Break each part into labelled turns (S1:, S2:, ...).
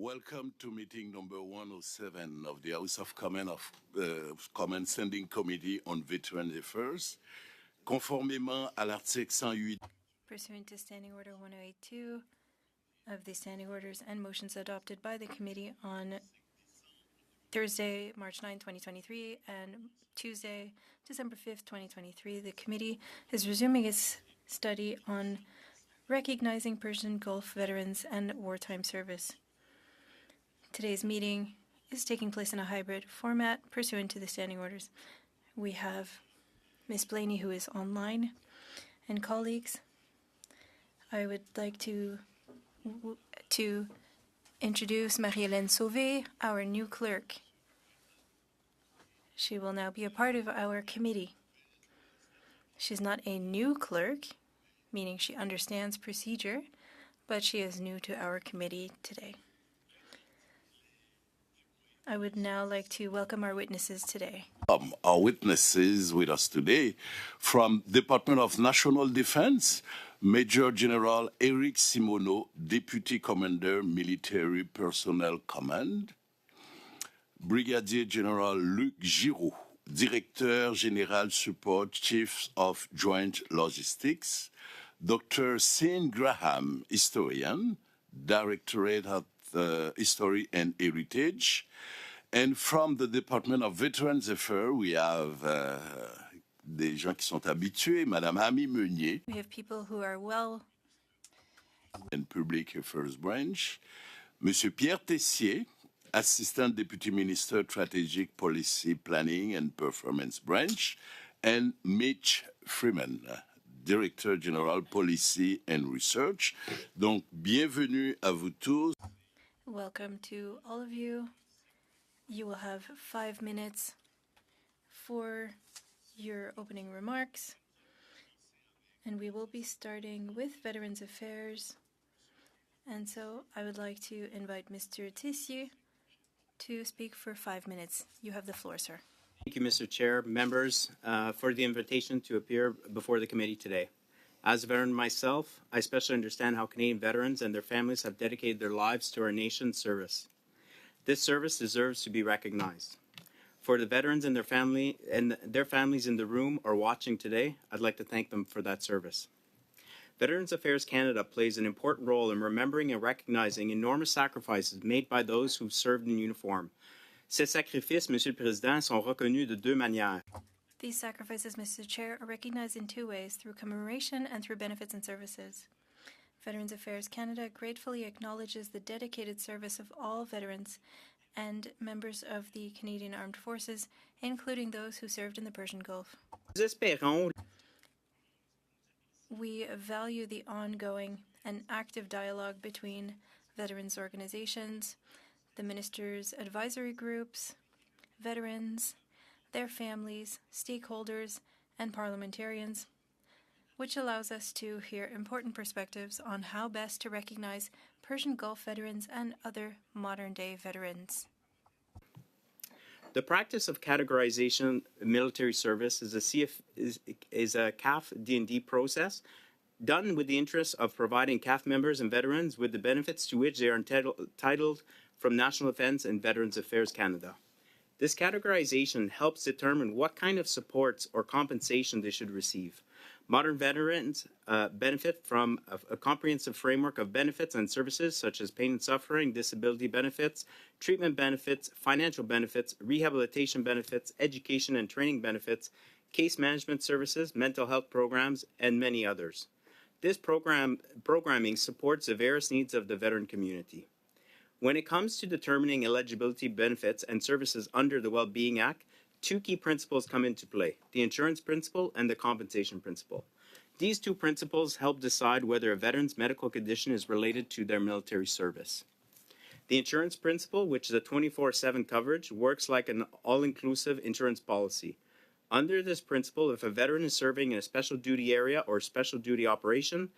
S1: Welcome to meeting number 107 of the House of Commons Standing Committee on Veterans Affairs. Conformément à l'article 108.
S2: Pursuant to Standing Order 1082 of the Standing Orders and motions adopted by the committee on Thursday, March 9, 2023, and Tuesday, December 5th, 2023, the committee is resuming its study on recognizing Persian Gulf veterans and wartime service. Today's meeting is taking place in a hybrid format pursuant to the standing orders. We have Ms. Blaney, who is online, and colleagues. I would like to introduce Marie-Hélène Sauvé, our new clerk. She will now be a part of our committee. She's not a new clerk, meaning she understands procedure, but she is new to our committee today. I would now like to welcome our witnesses today.
S1: Our witnesses with us today from Department of National Defense, Major General Eric Simoneau, Deputy Commander, Military Personnel Command, Brigadier General Luc Giraud, Directeur General Support, Chief of Joint Logistics, Dr. Sean Graham, Historian, Directorate of History and Heritage. And from the Department of Veterans Affairs, we have des gens qui sont habitués, Madame Amy Meunier.
S2: We have people who are well.
S1: And Public Affairs Branch, Monsieur Pierre Tessier, Assistant Deputy Minister, Strategic Policy Planning and Performance Branch, and Mitch Freeman, Director General Policy and Research. Donc, bienvenue à vous tous.
S2: Welcome to all of you. You will have 5 minutes for your opening remarks, and we will be starting with Veterans Affairs. And so I would like to invite Mr. Tessier to speak for 5 minutes. You have the floor, sir.
S3: Thank you, Mr. Chair, members, for the invitation to appear before the committee today. As a veteran myself, I especially understand how Canadian veterans and their families have dedicated their lives to our nation's service. This service deserves to be recognized. For the veterans and their families in the room or watching today, I'd like to thank them for that service. Veterans Affairs Canada plays an important role in remembering and recognizing enormous sacrifices made by those who served in uniform. Ces sacrifices, Monsieur le Président, sont reconnus de deux manières.
S2: These sacrifices, Mr. Chair, are recognized in 2 ways, through commemoration and through benefits and services. Veterans Affairs Canada gratefully acknowledges the dedicated service of all veterans and members of the Canadian Armed Forces, including those who served in the Persian Gulf. We value the ongoing and active dialogue between veterans organizations, the ministers' advisory groups, veterans, their families, stakeholders, and parliamentarians, which allows us to hear important perspectives on how best to recognize Persian Gulf veterans and other modern-day veterans.
S3: The practice of categorization of military service is a CAF D&D process done with the interest of providing CAF members and veterans with the benefits to which they are entitled from National Defence and Veterans Affairs Canada. This categorization helps determine what kind of supports or compensation they should receive. Modern veterans benefit from a comprehensive framework of benefits and services such as pain and suffering, disability benefits, treatment benefits, financial benefits, rehabilitation benefits, education and training benefits, case management services, mental health programs, and many others. This programming supports the various needs of the veteran community. When it comes to determining eligibility benefits and services under the Well-Being Act, 2 key principles come into play, the insurance principle and the compensation principle. These 2 principles help decide whether a veteran's medical condition is related to their military service. The insurance principle, which is a 24/7 coverage, works like an all-inclusive insurance policy. Under this principle, if a veteran is serving in a special duty area or special duty operation,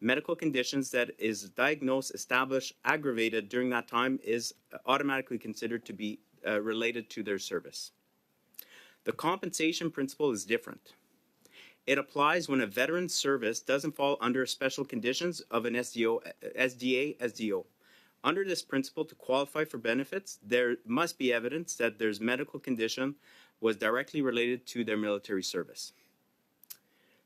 S3: medical conditions that is diagnosed, established, aggravated during that time is automatically considered to be related to their service. The compensation principle is different. It applies when a veteran's service doesn't fall under special conditions of an SDA, SDO. Under this principle, to qualify for benefits, there must be evidence that their medical condition was directly related to their military service.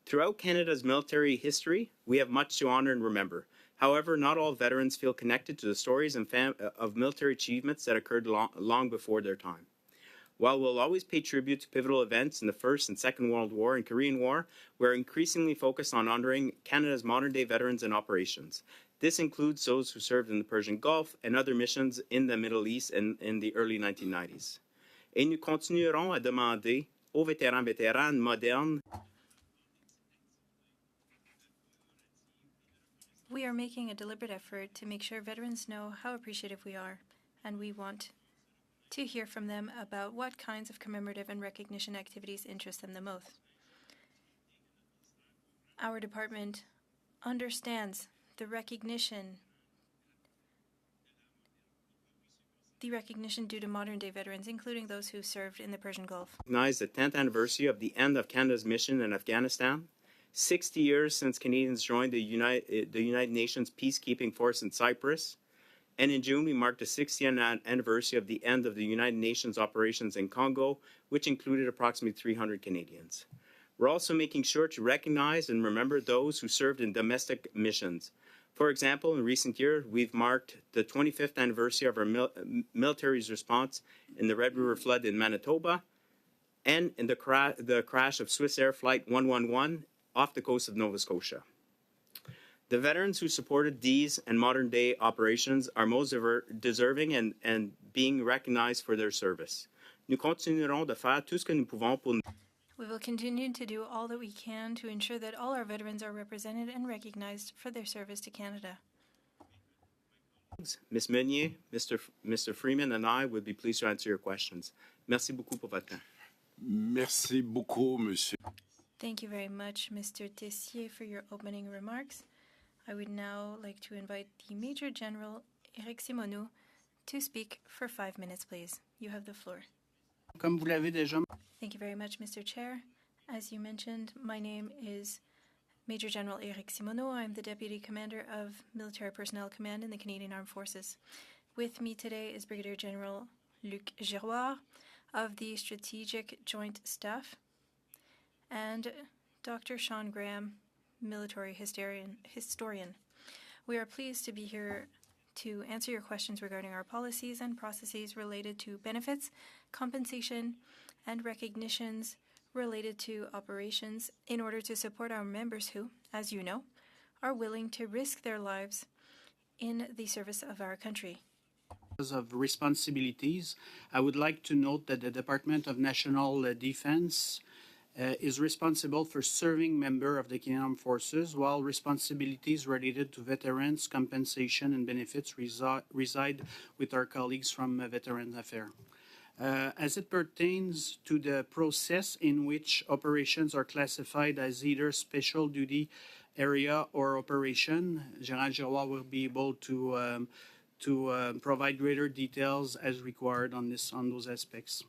S3: Throughout Canada's military history, we have much to honor and remember. However, not all veterans feel connected to the stories and of military achievements that occurred long before their time. While we'll always pay tribute to pivotal events in the First and Second World War and Korean War, we're increasingly focused on honoring Canada's modern-day veterans and operations. This includes those who served in the Persian Gulf and other missions in the Middle East in the early 1990s. Et nous continuerons à demander aux vétérans modernes.
S2: We are making a deliberate effort to make sure veterans know how appreciative we are, and we want to hear from them about what kinds of commemorative and recognition activities interest them the most. Our department understands the recognition due to modern-day veterans, including those who served in the Persian Gulf.
S3: Recognize the 10th anniversary of the end of Canada's mission in Afghanistan, 60 years since Canadians joined the United Nations peacekeeping force in Cyprus, and in June we marked the 60th anniversary of the end of the United Nations operations in Congo, which included approximately 300 Canadians. We're also making sure to recognize and remember those who served in domestic missions. For example, in recent years, we've marked the 25th anniversary of our military's response in the Red River flood in Manitoba and in the crash of Swiss Air Flight 111 off the coast of Nova Scotia. The veterans who supported these and modern-day operations are most deserving and being recognized for their service. Nous continuerons de faire tout ce que nous pouvons pour.
S2: We will continue to do all that we can to ensure that all our veterans are represented and recognized for their service to Canada.
S3: Ms. Meunier, Mr. Freeman, and I would be pleased to answer your questions. Merci beaucoup pour votre temps.
S1: Merci beaucoup, monsieur.
S2: Thank you very much, Mr. Tessier, for your opening remarks. I would now like to invite the Major General Éric Simoneau to speak for 5 minutes, please. You have the floor.
S4: Comme vous l'avez déjà.
S2: Thank you very much, Mr. Chair. As you mentioned, my name is Major General Éric Simoneau. I'm the Deputy Commander of Military Personnel Command in the Canadian Armed Forces. With me today is Brigadier General Luc Giroir of the Strategic Joint Staff and Dr. Sean Graham, military historian. We are pleased to be here to answer your questions regarding our policies and processes related to benefits, compensation, and recognitions related to operations in order to support our members who, as you know, are willing to risk their lives in the service of our country.
S4: Of responsibilities, I would like to note that the Department of National Defense is responsible for serving members of the Canadian Armed Forces, while responsibilities related to veterans, compensation, and benefits reside with our colleagues from Veterans Affairs. As it pertains to the process in which operations are classified as either special duty area or operation, General Giroir will be able to provide greater details as required on those aspects.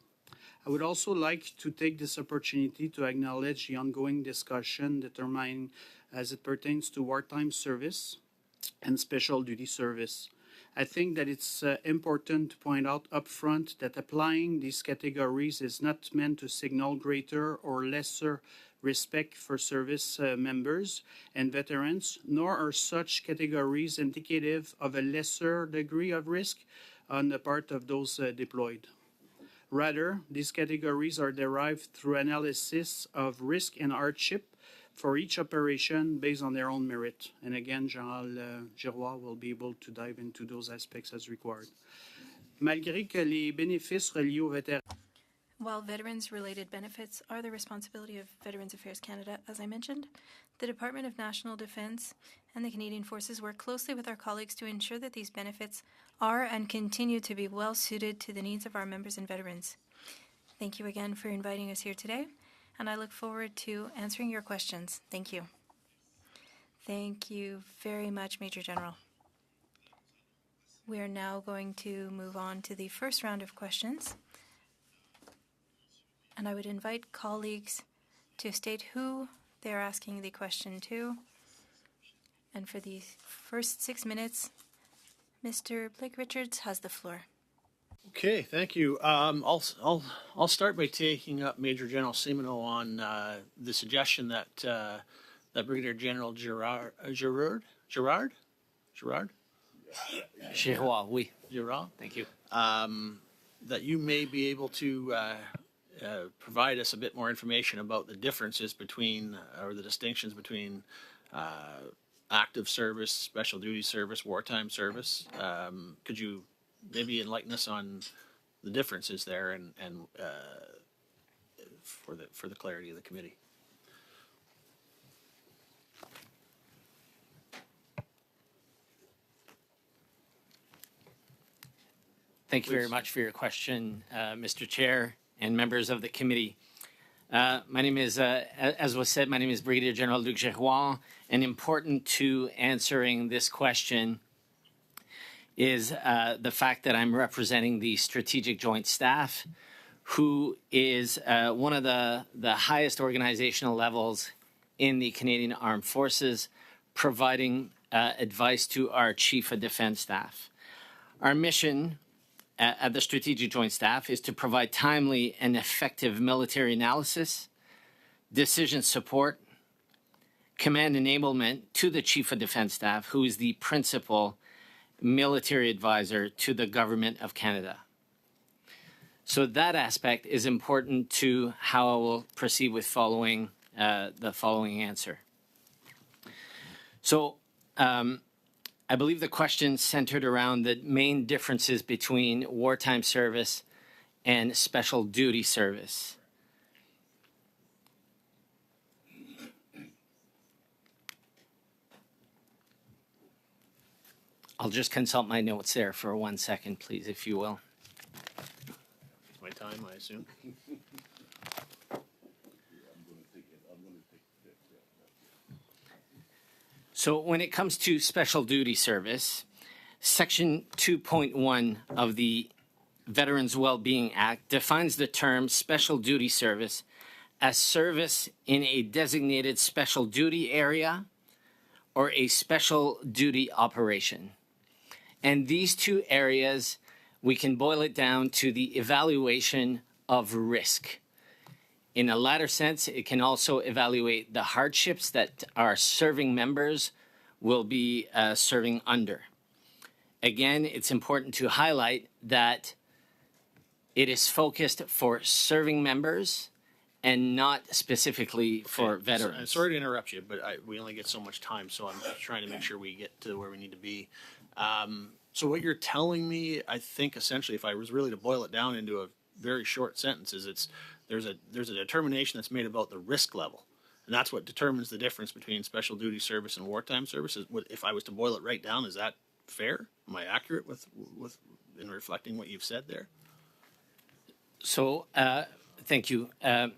S4: I would also like to take this opportunity to acknowledge the ongoing discussion determined as it pertains to wartime service and special duty service. I think that it's important to point out upfront that applying these categories is not meant to signal greater or lesser respect for service members and veterans, nor are such categories indicative of a lesser degree of risk on the part of those deployed. Rather, these categories are derived through analysis of risk and hardship for each operation based on their own merit. And again, General Giroir will be able to dive into those aspects as required. Malgré que les bénéfices reliés aux vétérans.
S2: While veterans-related benefits are the responsibility of Veterans Affairs Canada, as I mentioned, the Department of National Defence and the Canadian Forces work closely with our colleagues to ensure that these benefits are and continue to be well suited to the needs of our members and veterans. Thank you again for inviting us here today, and I look forward to answering your questions. Thank you. Thank you very much, Major General. We are now going to move on to the first round of questions. And I would invite colleagues to state who they're asking the question to. And for the first 6 minutes, Mr. Blake Richards has the floor.
S5: Okay, thank you. I'll start by taking up Major General Simoneau on the suggestion that that Brigadier General Girard,
S6: Giroir, oui.
S5: Girard,
S6: Thank you.
S5: that you may be able to provide us a bit more information about the differences between or the distinctions between active service, special duty service, wartime service. Could you maybe enlighten us on the differences there and for the clarity of the committee?
S6: Thank you very much for your question, Mr. Chair and members of the committee. My name is, as was said, my name is Brigadier General Luc Giroir, and important to answering this question is the fact that I'm representing the Strategic Joint Staff, who is one of the highest organizational levels in the Canadian Armed Forces, providing advice to our Chief of Defence Staff. Our mission at the Strategic Joint Staff is to provide timely and effective military analysis, decision support, command enablement to the Chief of Defence Staff, who is the principal military advisor to the Government of Canada. So that aspect is important to how I will proceed with following the following answer. So I believe the question centered around the main differences between wartime service and special duty service. I'll just consult my notes there for 1 second, please, if you will.
S5: My time, I assume.
S6: So when it comes to special duty service, Section 2.1 of the Veterans Wellbeing Act defines the term special duty service as service in a designated special duty area or a special duty operation. And these two areas, we can boil it down to the evaluation of risk. In a latter sense, it can also evaluate the hardships that our serving members will be serving under. Again, it's important to highlight that it is focused for serving members and not specifically for veterans.
S5: Sorry to interrupt you, but we only get so much time, so I'm trying to make sure we get to where we need to be. So what you're telling me, I think essentially, if I was really to boil it down into a very short sentence, is there's a determination that's made about the risk level, and that's what determines the difference between special duty service and wartime service. If I was to boil it right down, is that fair? Am I accurate with in reflecting what you've said there?
S6: So, thank you.
S5: And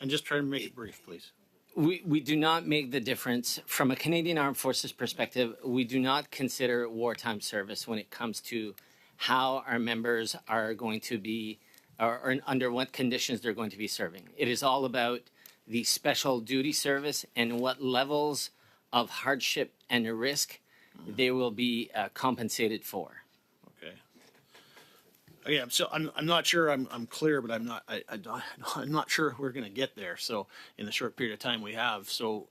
S5: just try to make it brief, please.
S6: We do not make the difference from a Canadian Armed Forces perspective. We do not consider wartime service when it comes to how our members are going to be, or under what conditions they're going to be serving. It is all about the special duty service and what levels of hardship and risk they will be compensated for.
S5: Okay. Yeah, so I'm not sure I'm clear, but I'm not sure we're going to get there. So in the short period of time we have, so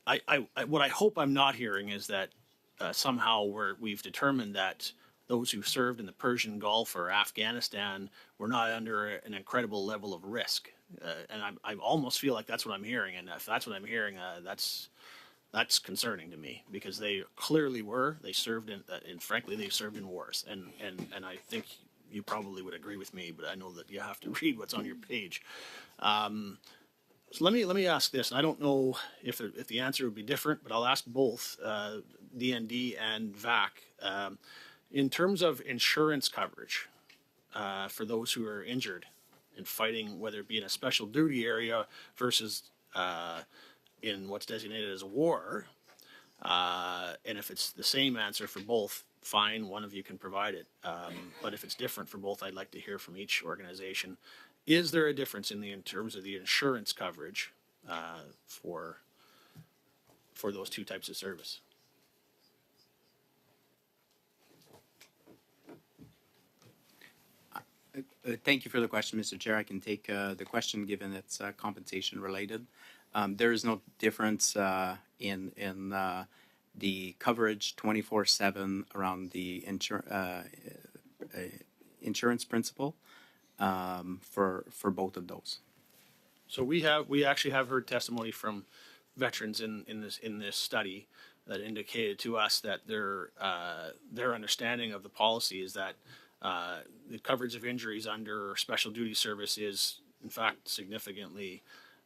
S5: what I hope I'm not hearing is that somehow we've determined that those who served in the Persian Gulf or Afghanistan were not under an incredible level of risk, and I almost feel like that's what I'm hearing. And if that's what I'm hearing, that's concerning to me, because they clearly were. They served and frankly, they served in wars. And I think you probably would agree with me, but I know that you have to read what's on your page. So let me ask this, and I don't know if the answer would be different, but I'll ask both DND and VAC. In terms of insurance coverage for those who are injured in fighting, whether it be in a special duty area versus in what's designated as a war, and if it's the same answer for both, fine, one of you can provide it. But if it's different for both, I'd like to hear from each organization. Is there a difference in terms of the insurance coverage for those two types of service?
S3: Thank you for the question, Mr. Chair. I can take the question given it's compensation related. There is no difference in the coverage 24/7 around the insurance principle for both of those.
S5: So we actually have heard testimony from veterans in this study that indicated to us that their understanding of the policy is that the coverage of injuries under special duty service is in fact significantly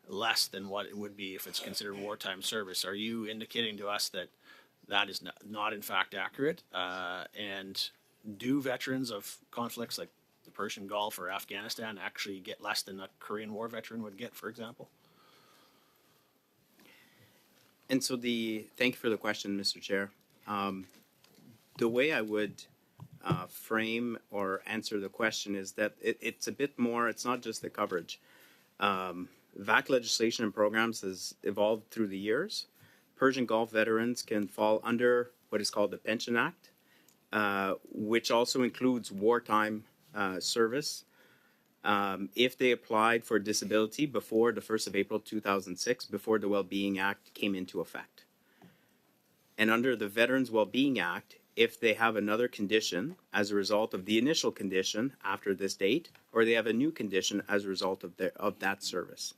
S5: less than what it would be if it's considered wartime service. Are you indicating to us that that is not in fact accurate? And do veterans of conflicts like the Persian Gulf or Afghanistan actually get less than a Korean War veteran would get, for example?
S3: And so thank you for the question, Mr. Chair. The way I would frame or answer the question is that it's a bit more, it's not just the coverage. VAC legislation and programs has evolved through the years. Persian Gulf veterans can fall under what is called the Pension Act, which also includes wartime service. If they applied for disability before the 1st of April 2006, before the Wellbeing Act came into effect. And under the Veterans Wellbeing Act, if they have another condition as a result of the initial condition after this date, or they have a new condition as a result of that service.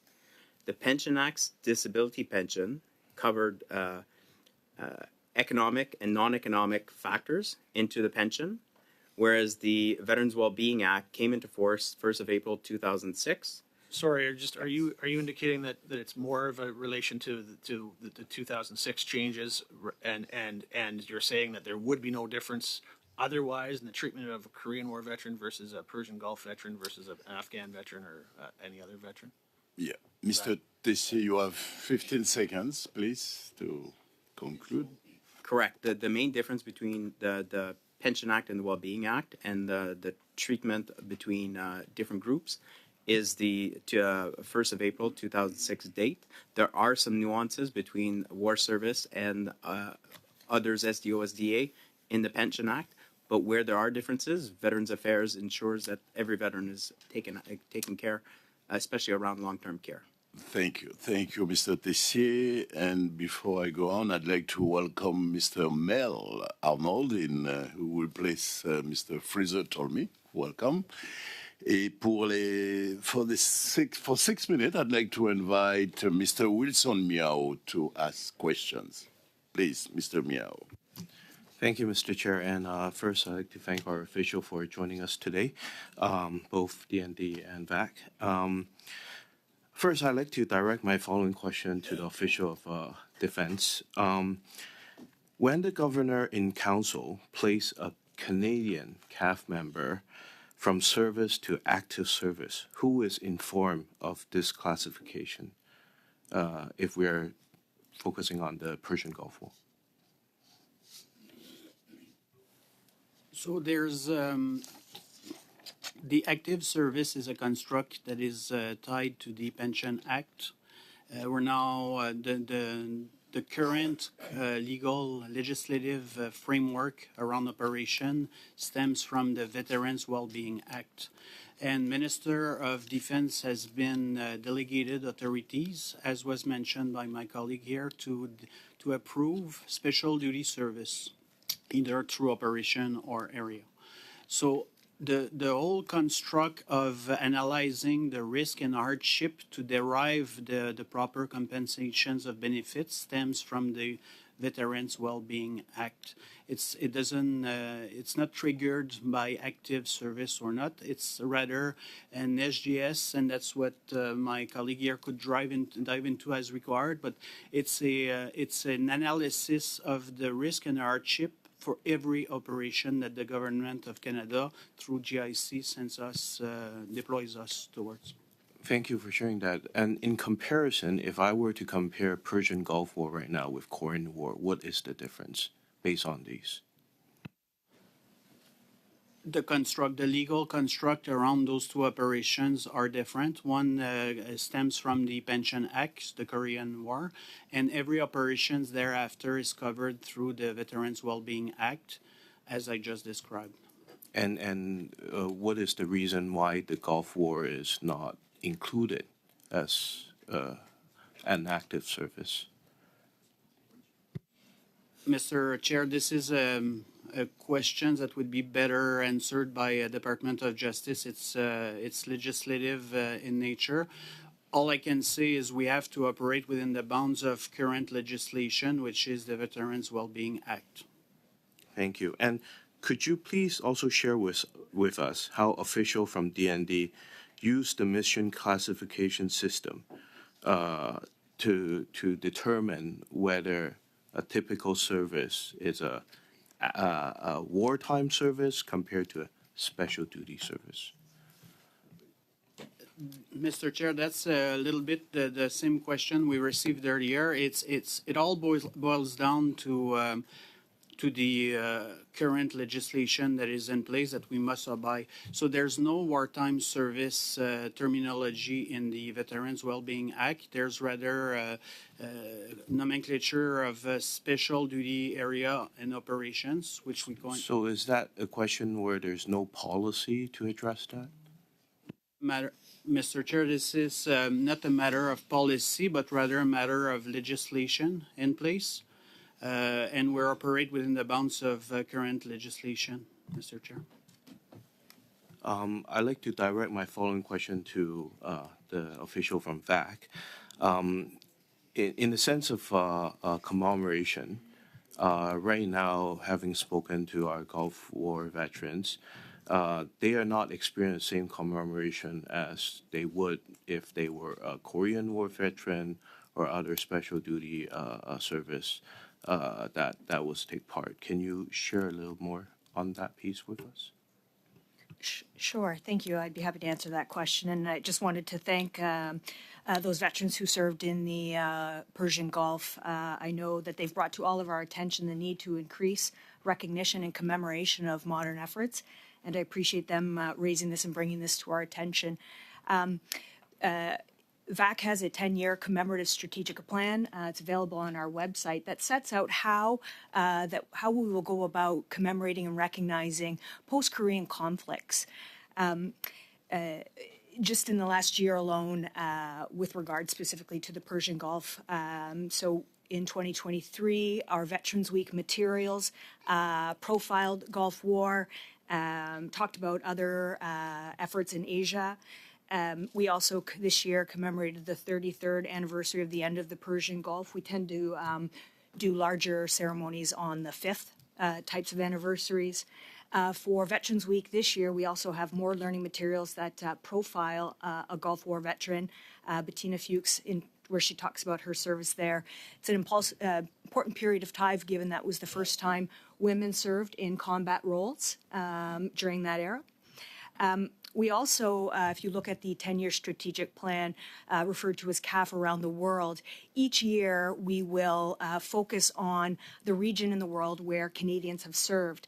S3: The Pension Act's disability pension covered economic and non-economic factors into the pension, whereas the Veterans Wellbeing Act came into force 1st of April 2006.
S5: Sorry, are you indicating that it's more of a relation to the 2006 changes, and you're saying that there would be no difference otherwise in the treatment of a Korean War veteran versus a Persian Gulf veteran versus an Afghan veteran or any other veteran?
S1: Yeah. Mr. Tessier, you have 15 seconds, please, to conclude.
S3: Correct. The main difference between the Pension Act and the Wellbeing Act and the treatment between different groups is the 1st of April 2006 date. There are some nuances between war service and others SDO, SDA in the Pension Act, but where there are differences, Veterans Affairs ensures that every veteran is taken care, especially around long-term care.
S1: Thank you. Thank you, Mr. Tessier. And before I go on, I'd like to welcome Mr. Mel Arnold, who will replace Mr. Fraser Tolmie. Welcome. Et for 6 minutes, I'd like to invite Mr. Wilson Miao to ask questions. Please, Mr. Miao.
S7: Thank you, Mr. Chair. And first, I'd like to thank our official for joining us today, both DND and VAC. First, I'd like to direct my following question to the official of defense. When the governor in council placed a Canadian CAF member from service to active service, who is informed of this classification if we're focusing on the Persian Gulf War?
S4: So there's the active service is a construct that is tied to the Pension Act. We're now the current legal legislative framework around operation stems from the Veterans Wellbeing Act. And Minister of Defense has been delegated authorities, as was mentioned by my colleague here, to approve special duty service, either through operation or area. So the whole construct of analyzing the risk and hardship to derive the proper compensations of benefits stems from the Veterans Wellbeing Act. It's not triggered by active service or not. It's rather an SGS, and that's what my colleague here could dive into as required. But it's an analysis of the risk and hardship for every operation that the Government of Canada, through GIC, deploys us towards.
S7: Thank you for sharing that. And in comparison, if I were to compare Persian Gulf War right now with Korean War, what is the difference based on these?
S4: The legal construct around those two operations are different. One stems from the Pension Act, the Korean War, and every operations thereafter is covered through the Veterans Wellbeing Act, as I just described.
S7: what is the reason why the Gulf War is not included as an active service?
S4: Mr. Chair, this is a question that would be better answered by Department of Justice. It's legislative in nature. All I can say is we have to operate within the bounds of current legislation, which is the Veterans Wellbeing Act.
S7: Thank you. And could you please also share with us how official from DND use the mission classification system to determine whether a typical service is a wartime service compared to a special duty service?
S4: Mr. Chair, that's a little bit the same question we received earlier. It all boils down to the current legislation that is in place that we must abide. So there's no wartime service terminology in the Veterans Wellbeing Act. There's rather nomenclature of special duty area and operations, which we call.
S7: So is that a question where there's no policy to address that?
S4: Mr. Chair, this is not a matter of policy, but rather a matter of legislation in place. And we operate within the bounds of current legislation, Mr. Chair.
S7: I'd like to direct my following question to the official from VAC. In the sense of commemoration, right now, having spoken to our Gulf War veterans, they are not experiencing the same commemoration as they would if they were a Korean War veteran or other special duty service that was take part. Can you share a little more on that piece with us?
S8: Sure. Thank you. I'd be happy to answer that question. And I just wanted to thank those veterans who served in the Persian Gulf. I know that they've brought to all of our attention the need to increase recognition and commemoration of modern efforts. And I appreciate them raising this and bringing this to our attention. VAC has a 10-year commemorative strategic plan. It's available on our website that sets out how we will go about commemorating and recognizing post-Korean conflicts. Just in the last year alone, with regard specifically to the Persian Gulf. So in 2023, our Veterans Week materials profiled Gulf War, talked about other efforts in Asia. We also this year commemorated the 33rd anniversary of the end of the Persian Gulf. We tend to do larger ceremonies on the 5th types of anniversaries. For Veterans Week this year, we also have more learning materials that profile a Gulf War veteran, Bettina Fuchs, where she talks about her service there. It's an important period of time, given that was the first time women served in combat roles during that era. We also, if you look at the 10-year strategic plan referred to as CAF around the world, each year we will focus on the region in the world where Canadians have served.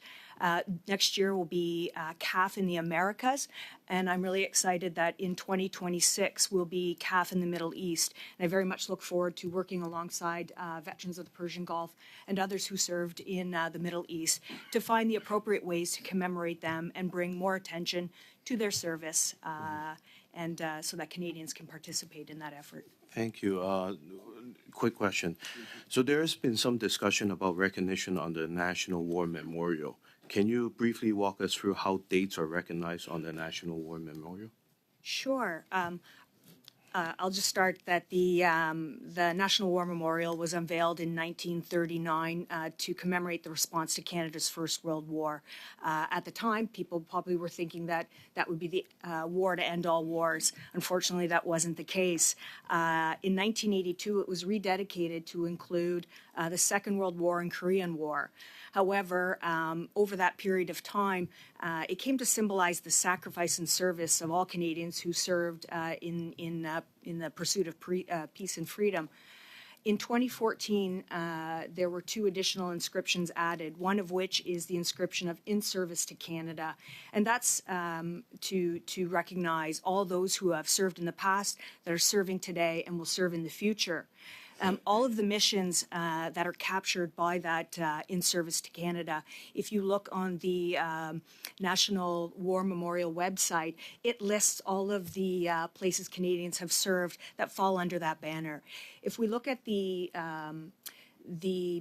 S8: Next year will be CAF in the Americas, and I'm really excited that in 2026 will be CAF in the Middle East. And I very much look forward to working alongside veterans of the Persian Gulf and others who served in the Middle East to find the appropriate ways to commemorate them and bring more attention to their service, and so that Canadians can participate in that effort.
S7: Thank you. Quick question. So there has been some discussion about recognition on the National War Memorial. Can you briefly walk us through how dates are recognized on the National War Memorial?
S8: Sure. I'll just start that the National War Memorial was unveiled in 1939 to commemorate the response to Canada's First World War. At the time, people probably were thinking that that would be the war to end all wars. Unfortunately, that wasn't the case. In 1982, it was rededicated to include the Second World War and Korean War. However, over that period of time, it came to symbolize the sacrifice and service of all Canadians who served in the pursuit of peace and freedom. In 2014, there were 2 additional inscriptions added, one of which is the inscription of "In Service to Canada." And that's to recognize all those who have served in the past, that are serving today, and will serve in the future. All of the missions that are captured by that In Service to Canada, if you look on the National War Memorial website, it lists all of the places Canadians have served that fall under that banner. If we look at the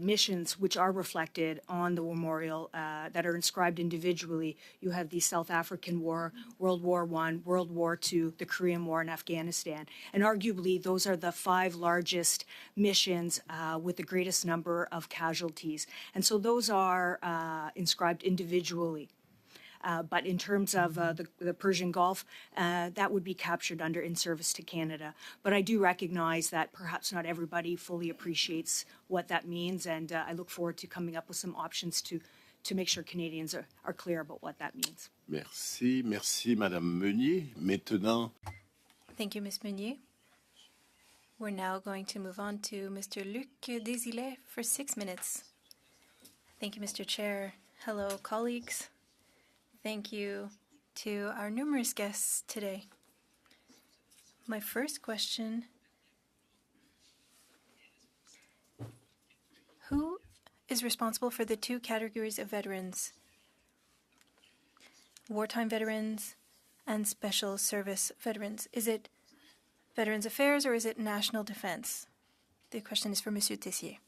S8: missions which are reflected on the memorial that are inscribed individually, you have the South African War, World War I, World War II, the Korean War, and Afghanistan. And arguably, those are the 5 largest missions with the greatest number of casualties. And so those are inscribed individually. But in terms of the Persian Gulf, that would be captured under In Service to Canada. But I do recognize that perhaps not everybody fully appreciates what that means, and I look forward to coming up with some options to make sure Canadians are clear about what that means.
S1: Merci, merci, Madame Meunier. Maintenant,
S2: Thank you, Ms. Meunier. We're now going to move on to Mr. Luc Desilets for 6 minutes. Thank you, Mr. Chair. Hello, colleagues. Thank you to our numerous guests today. My first question: who is responsible for the 2 categories of veterans? Wartime veterans and special service veterans. Is it Veterans Affairs or is it National Defense? The question is for Monsieur Tessier.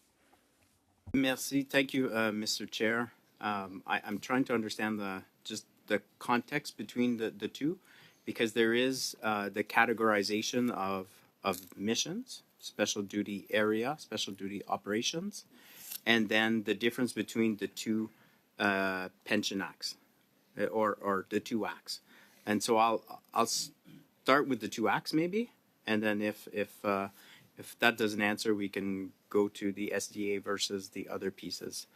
S3: Merci. Thank you, Mr. Chair. I'm trying to understand the context between the two, because there is the categorization of missions, special duty area, special duty operations, and then the difference between the 2 pension acts, or the 2 acts. And so I'll start with the 2 acts maybe, and then if that doesn't answer, we can go to the SDA versus the other pieces.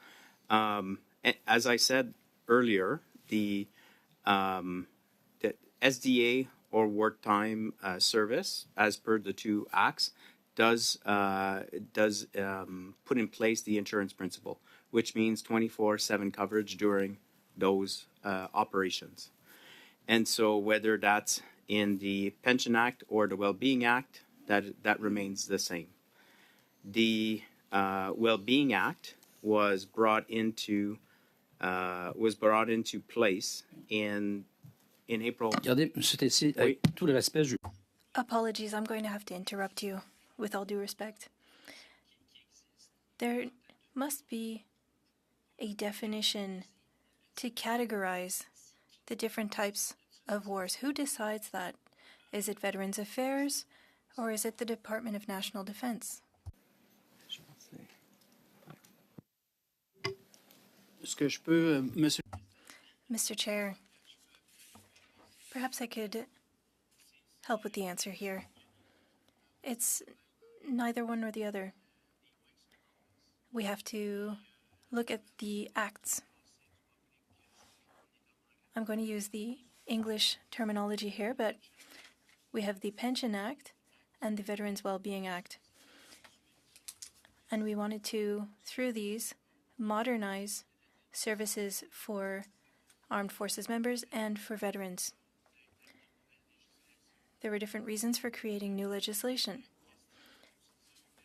S3: As I said earlier, the SDA or wartime service, as per the 2 acts, does put in place the insurance principle, which means 24/7 coverage during those operations. And so whether that's in the Pension Act or the Wellbeing Act, that remains the same. The Wellbeing Act was brought into place in April.
S9: Regardez, M. Tessier,
S3: Oui.
S9: avec tout le respect,
S2: Apologies, I'm going to have to interrupt you, with all due respect. There must be a definition to categorize the different types of wars. Who decides that? Is it Veterans Affairs or is it the Department of National Defense?
S4: Est-ce que je peux, Monsieur
S2: Mr. Chair, perhaps I could help with the answer here. It's neither one nor the other. We have to look at the acts. I'm going to use the English terminology here, but we have the Pension Act and the Veterans Wellbeing Act. And we wanted to, through these, modernize services for armed forces members and for veterans. There were different reasons for creating new legislation.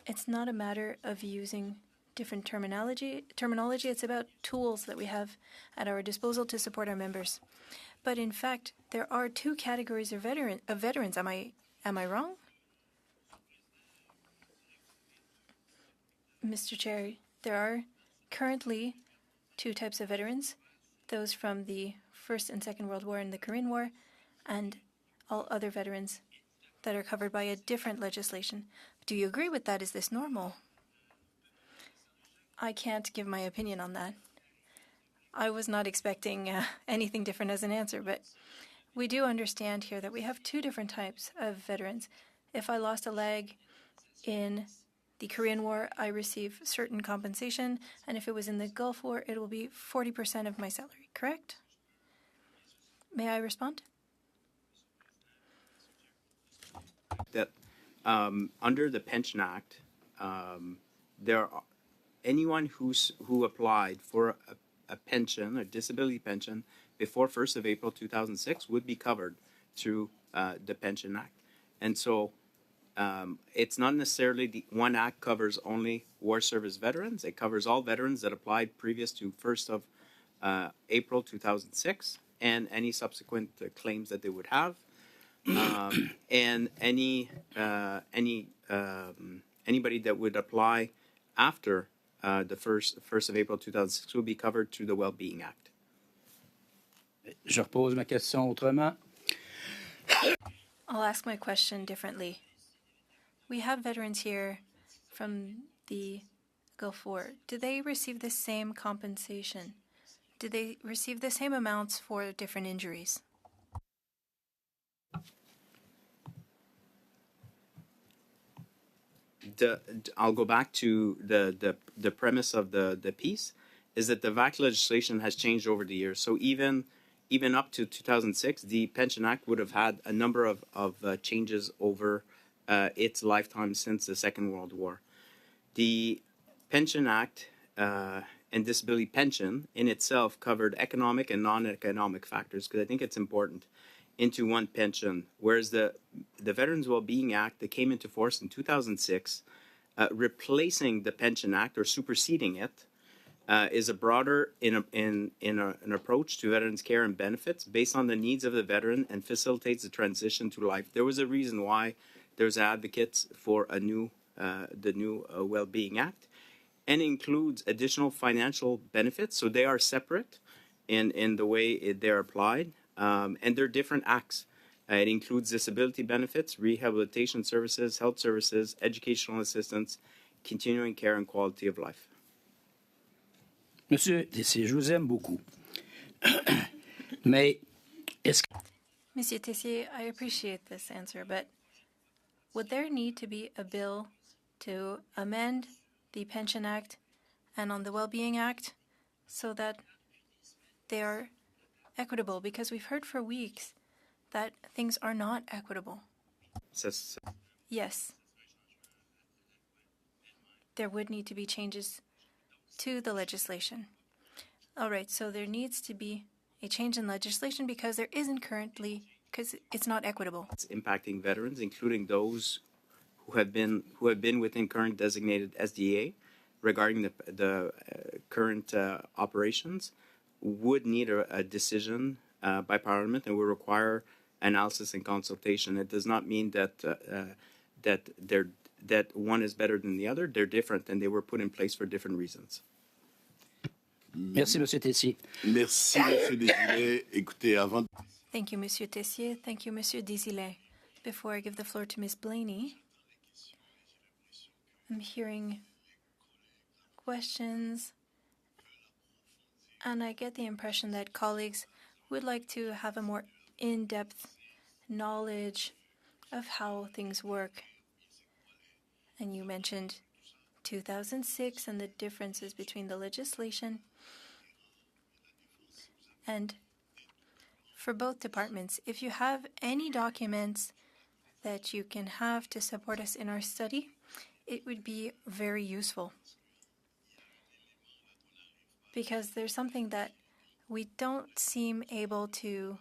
S2: It's not a matter of using different terminology. It's about tools that we have at our disposal to support our members. But in fact, there are 2 categories of veterans. Am I wrong? Mr. Chair, there are currently 2 types of veterans, those from the First and Second World War and the Korean War, and all other veterans that are covered by a different legislation. Do you agree with that? Is this normal? I can't give my opinion on that. I was not expecting anything different as an answer, but we do understand here that we have 2 different types of veterans. If I lost a leg in the Korean War, I receive certain compensation, and if it was in the Gulf War, it will be 40% of my salary, correct? May I respond?
S3: That under the Pension Act, anyone who applied for a pension, a disability pension, before 1st of April 2006 would be covered through the Pension Act. And so it's not necessarily the one act covers only war service veterans. It covers all veterans that applied previous to 1st of April 2006 and any subsequent claims that they would have. And anybody that would apply after the 1st of April 2006 will be covered through the Wellbeing Act.
S9: Je repose ma question autrement.
S2: I'll ask my question differently. We have veterans here from the Gulf War. Do they receive the same compensation? Do they receive the same amounts for different injuries?
S3: I'll go back to the premise of the piece is that the VAC legislation has changed over the years. So even up to 2006, the Pension Act would have had a number of changes over its lifetime since the Second World War. The Pension Act and disability pension in itself covered economic and non-economic factors, because I think it's important, into one pension, whereas the Veterans Wellbeing Act that came into force in 2006, replacing the Pension Act or superseding it, is a broader an approach to veterans care and benefits based on the needs of the veteran and facilitates the transition to life. There was a reason why there's advocates for the new Wellbeing Act, and includes additional financial benefits. So they are separate in the way they're applied, and they're different acts. It includes disability benefits, rehabilitation services, health services, educational assistance, continuing care, and quality of life.
S9: Monsieur Tessier, je vous aime beaucoup. Mais est-ce que...
S2: Monsieur Tessier, I appreciate this answer, but would there need to be a bill to amend the Pension Act and on the Wellbeing Act so that they are equitable? Because we've heard for weeks that things are not equitable. Yes. There would need to be changes to the legislation. All right, so there needs to be a change in legislation because there isn't currently, because it's not equitable.
S3: It's impacting veterans, including those who have been within current designated SDA regarding the current operations, would need a decision by Parliament and will require analysis and consultation. It does not mean that that one is better than the other. They're different, and they were put in place for different reasons.
S9: Merci, Monsieur Tessier.
S1: Merci, Monsieur Desilets. Écoutez, avant...
S2: Thank you, Monsieur Tessier. Thank you, Monsieur Desilets. Before I give the floor to Ms. Blaney, I'm hearing questions, and I get the impression that colleagues would like to have a more in-depth knowledge of how things work. And you mentioned 2006 and the differences between the legislation. And for both departments, if you have any documents that you can have to support us in our study, it would be very useful. Because there's something that we don't seem able to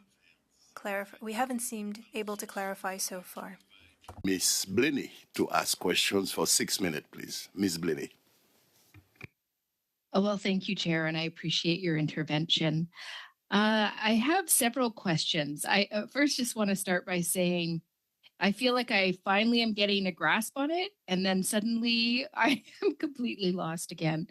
S2: clarify. We haven't seemed able to clarify so far.
S1: Ms. Blaney to ask questions for 6 minutes, please. Ms. Blaney.
S10: Oh, well, thank you, Chair, and I appreciate your intervention. I have several questions. I first just want to start by saying I feel like I finally am getting a grasp on it, and then suddenly I am completely lost again.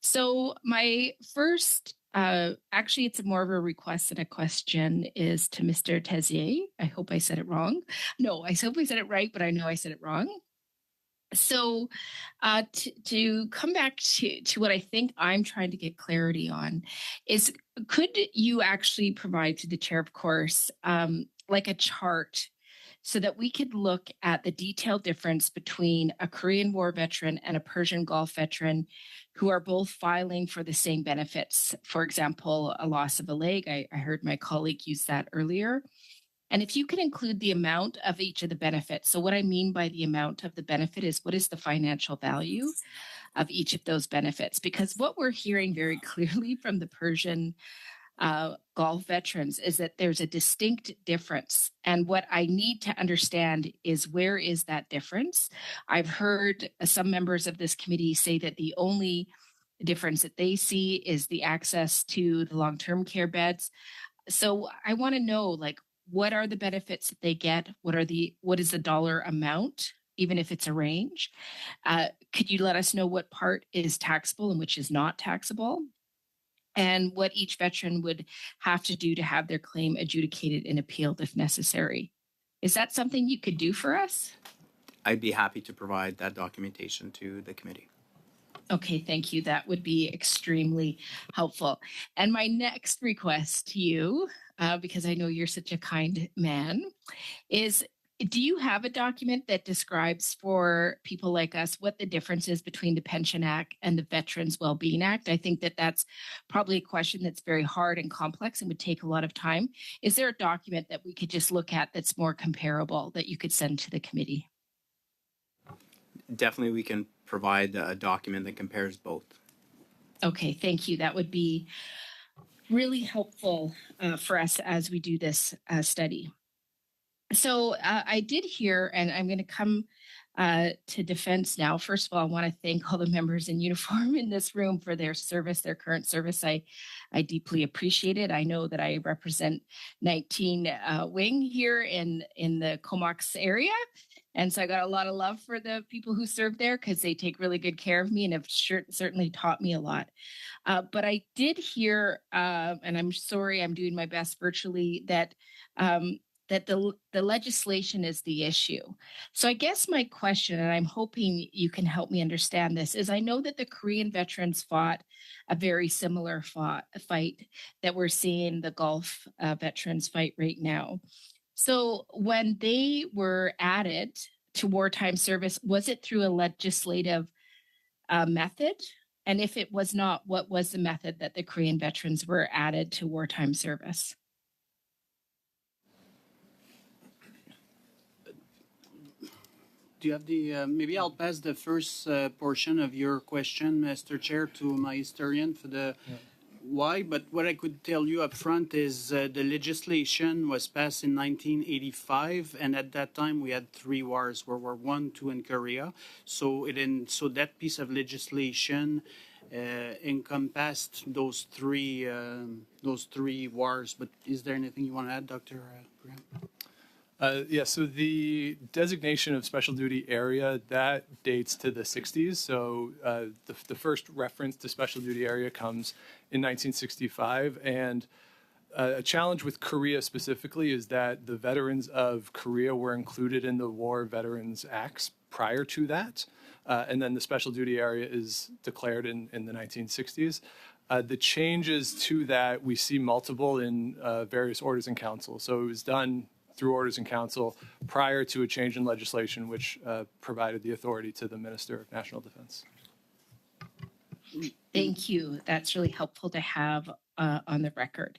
S10: So my first, actually, it's more of a request than a question, is to Mr. Tessier. I hope I said it wrong. No, I hope I said it right, but I know I said it wrong. So to come back to what I think I'm trying to get clarity on is, could you actually provide to the chair, of course, like a chart so that we could look at the detailed difference between a Korean War veteran and a Persian Gulf veteran who are both filing for the same benefits? For example, a loss of a leg. I heard my colleague use that earlier. And if you can include the amount of each of the benefits. So what I mean by the amount of the benefit is, what is the financial value of each of those benefits? Because what we're hearing very clearly from the Persian golf veterans is that there's a distinct difference. And what I need to understand is where is that difference? I've heard some members of this committee say that the only difference that they see is the access to the long-term care beds. So I want to know, like, what are the benefits that they get? What is the dollar amount, even if it's a range? Could you let us know what part is taxable and which is not taxable? And what each veteran would have to do to have their claim adjudicated and appealed if necessary. Is that something you could do for us?
S3: I'd be happy to provide that documentation to the committee.
S10: Okay, thank you. That would be extremely helpful. And my next request to you, because I know you're such a kind man, is do you have a document that describes for people like us what the difference is between the Pension Act and the Veterans Wellbeing Act? I think that that's probably a question that's very hard and complex and would take a lot of time. Is there a document that we could just look at that's more comparable that you could send to the committee?
S3: Definitely, we can provide a document that compares both.
S10: Okay, thank you. That would be really helpful for us as we do this study. So I did hear, and I'm going to come to defense now. First of all, I want to thank all the members in uniform in this room for their service, their current service. I deeply appreciate it. I know that I represent 19 Wing here in the Comox area. And so I got a lot of love for the people who serve there because they take really good care of me and have certainly taught me a lot. But I did hear, and I'm sorry, I'm doing my best virtually, that the legislation is the issue. So I guess my question, and I'm hoping you can help me understand this, is I know that the Korean veterans fought a very similar fight that we're seeing the Gulf veterans fight right now. So when they were added to wartime service, was it through a legislative method? And if it was not, what was the method that the Korean veterans were added to wartime service?
S4: Do you have the, maybe I'll pass the first portion of your question, Mr. Chair, to my historian for the why, but what I could tell you up front is the legislation was passed in 1985, and at that time we had 3 wars, World War I, II, and Korea. So that piece of legislation encompassed those three wars. But is there anything you want to add, Dr. Graham?
S11: Yeah, so the designation of special duty area, that dates to the 60s. So the first reference to special duty area comes in 1965. And a challenge with Korea specifically is that the veterans of Korea were included in the War Veterans Acts prior to that. And then the special duty area is declared in the 1960s. The changes to that, we see multiple in various orders and council. So it was done through orders and council prior to a change in legislation, which provided the authority to the Minister of National Defense.
S10: Thank you. That's really helpful to have on the record.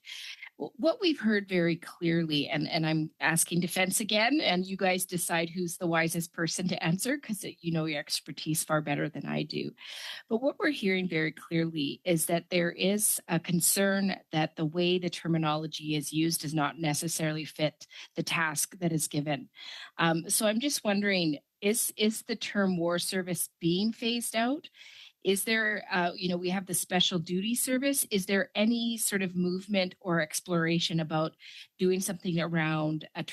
S10: What we've heard very clearly, and I'm asking defense again, and you guys decide who's the wisest person to answer because you know your expertise far better than I do. But what we're hearing very clearly is that there is a concern that the way the terminology is used does not necessarily fit the task that is given. So I'm just wondering, is the term war service being phased out? Is there, we have the special duty service. Is there any sort of movement or exploration about doing something around a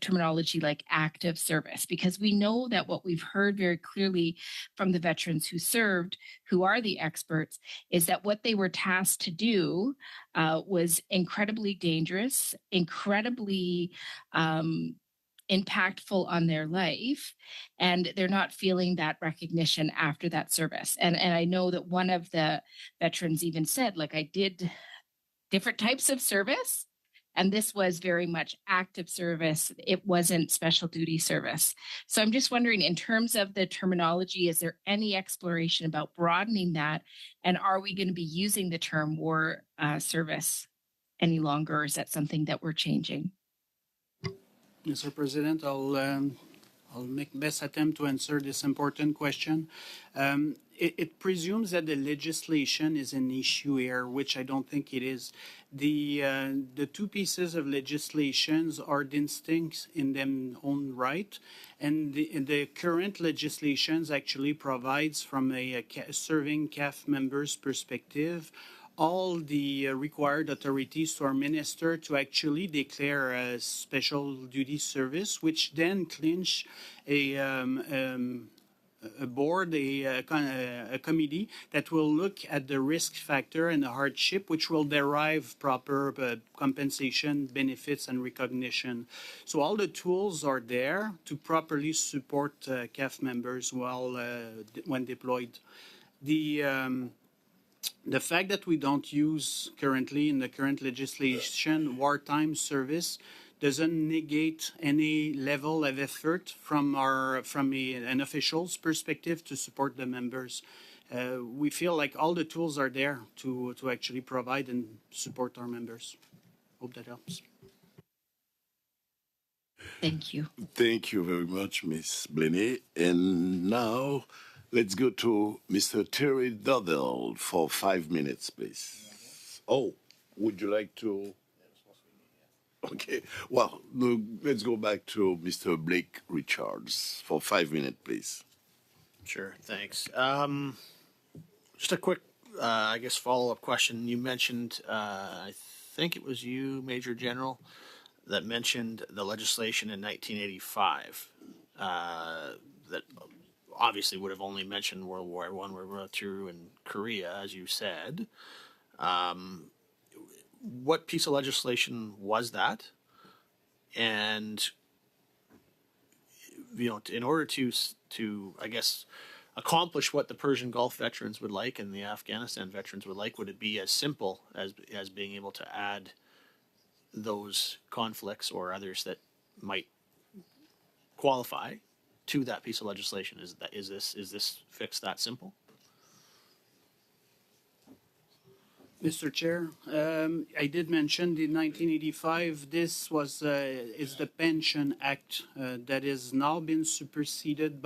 S10: terminology like active service? Because we know that what we've heard very clearly from the veterans who served, who are the experts, is that what they were tasked to do was incredibly dangerous, incredibly impactful on their life, and they're not feeling that recognition after that service. And I know that one of the veterans even said, like, I did different types of service, and this was very much active service. It wasn't special duty service. So I'm just wondering, in terms of the terminology, is there any exploration about broadening that? And are we going to be using the term war service any longer? Or is that something that we're changing?
S4: Mr. President, I'll make best attempt to answer this important question. it presumes that the legislation is an issue here, which I don't think it is. The two pieces of legislations are distinct in their own right, and the current legislations actually provides, from a serving CAF members' perspective, all the required authorities to our minister to actually declare a special duty service, which then clinch a board, a committee that will look at the risk factor and the hardship, which will derive proper compensation, benefits, and recognition. So all the tools are there to properly support CAF members when deployed. The fact that we don't use currently in the current legislation wartime service doesn't negate any level of effort from an official's perspective to support the members. We feel like all the tools are there to actually provide and support our members. Hope that helps.
S10: Thank you.
S1: Thank you very much, Ms. Blenny. And now let's go to Mr. Terry Dudell for 5 minutes, please. Oh, would you like to? Okay, well, let's go back to Mr. Blake Richards for 5 minutes, please.
S5: Sure, thanks. Just a quick, I guess, follow-up question. You mentioned, I think it was you, Major General, that mentioned the legislation in 1985 that obviously would have only mentioned World War I, World War II, and Korea, as you said. What piece of legislation was that? And, you know, in order to I guess, accomplish what the Persian Gulf veterans would like and the Afghanistan veterans would like, would it be as simple as being able to add those conflicts or others that might qualify to that piece of legislation? Is this fix that simple?
S4: Mr. Chair, I did mention the 1985. This is the Pension Act that has now been superseded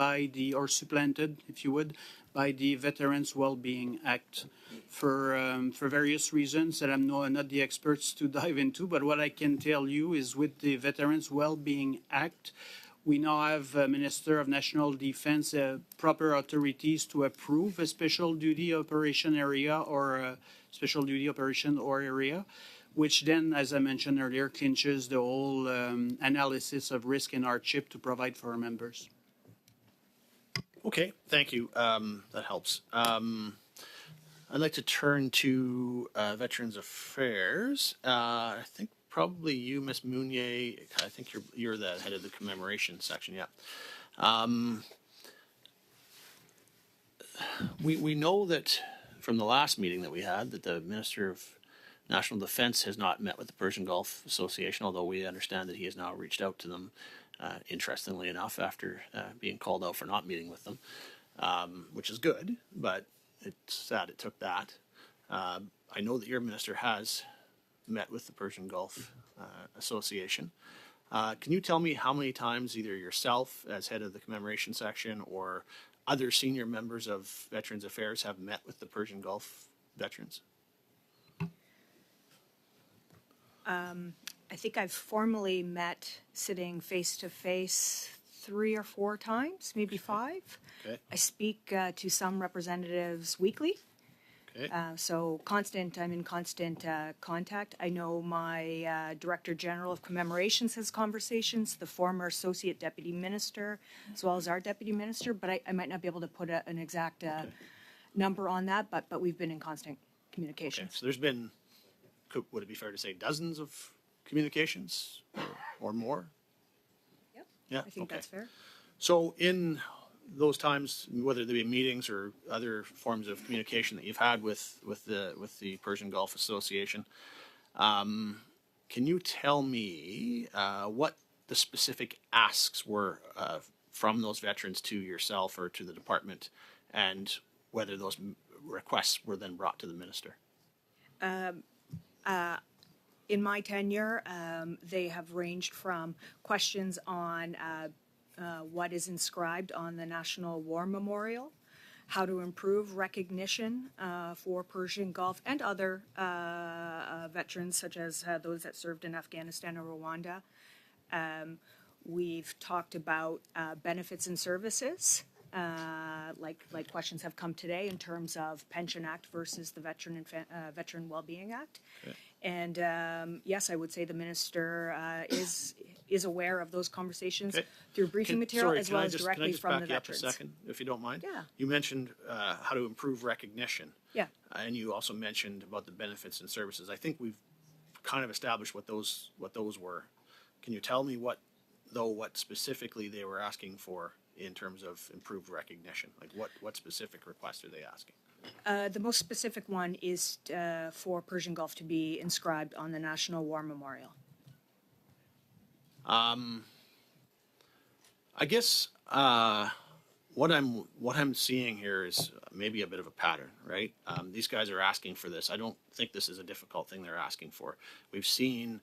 S4: or supplanted, if you would, by the Veterans Wellbeing Act for various reasons that I'm not the experts to dive into. But what I can tell you is, with the Veterans Wellbeing Act, we now have a Minister of National Defense proper authorities to approve a special duty operation area or a special duty operation or area, which then, as I mentioned earlier, clinches the whole analysis of risk and hardship to provide for our members.
S5: Okay, thank you. That helps. I'd like to turn to Veterans Affairs. I think probably you, Ms. Mounier. I think you're the head of the commemoration section. Yeah. We know that from the last meeting that we had that the Minister of National Defense has not met with the Persian Gulf Association, although we understand that he has now reached out to them, interestingly enough, after being called out for not meeting with them, which is good, but it's sad it took that. I know that your minister has met with the Persian Gulf Association. Can you tell me how many times either yourself as head of the commemoration section or other senior members of Veterans Affairs have met with the Persian Gulf veterans?
S8: I think I've formally met, sitting face to face, 3 or 4 times, maybe 5.
S5: Okay.
S8: I speak to some representatives weekly.
S5: Okay.
S8: So I'm in constant contact. I know my Director General of Commemorations has conversations, the former Associate Deputy Minister, as well as our Deputy Minister, but I might not be able to put an exact number on that, but we've been in constant communication.
S5: Okay. So there's been, would it be fair to say, dozens of communications or more?
S8: Yep.
S5: Yeah.
S8: I think that's fair.
S5: So in those times, whether they be meetings or other forms of communication that you've had with the Persian Gulf Association, can you tell me what the specific asks were from those veterans to yourself or to the department, and whether those requests were then brought to the minister?
S8: In my tenure, they have ranged from questions on what is inscribed on the National War Memorial, how to improve recognition for Persian Gulf and other veterans, such as those that served in Afghanistan or Rwanda. We've talked about benefits and services, like questions have come today in terms of Pension Act versus the Veteran Wellbeing Act.
S5: Okay.
S8: And yes, I would say the minister is aware of those conversations
S5: Okay.
S8: through briefing material as well as
S5: Can I
S8: directly
S5: just
S8: from
S5: back
S8: the
S5: you up a
S8: veterans.
S5: second, if you don't mind?
S8: Yeah.
S5: You mentioned how to improve recognition.
S8: Yeah.
S5: And you also mentioned about the benefits and services. I think we've kind of established what those were. Can you tell me what specifically they were asking for in terms of improved recognition? Like what specific request are they asking?
S8: The most specific one is for Persian Gulf to be inscribed on the National War Memorial.
S5: I guess what I'm seeing here is maybe a bit of a pattern, right? These guys are asking for this. I don't think this is a difficult thing they're asking for. We've seen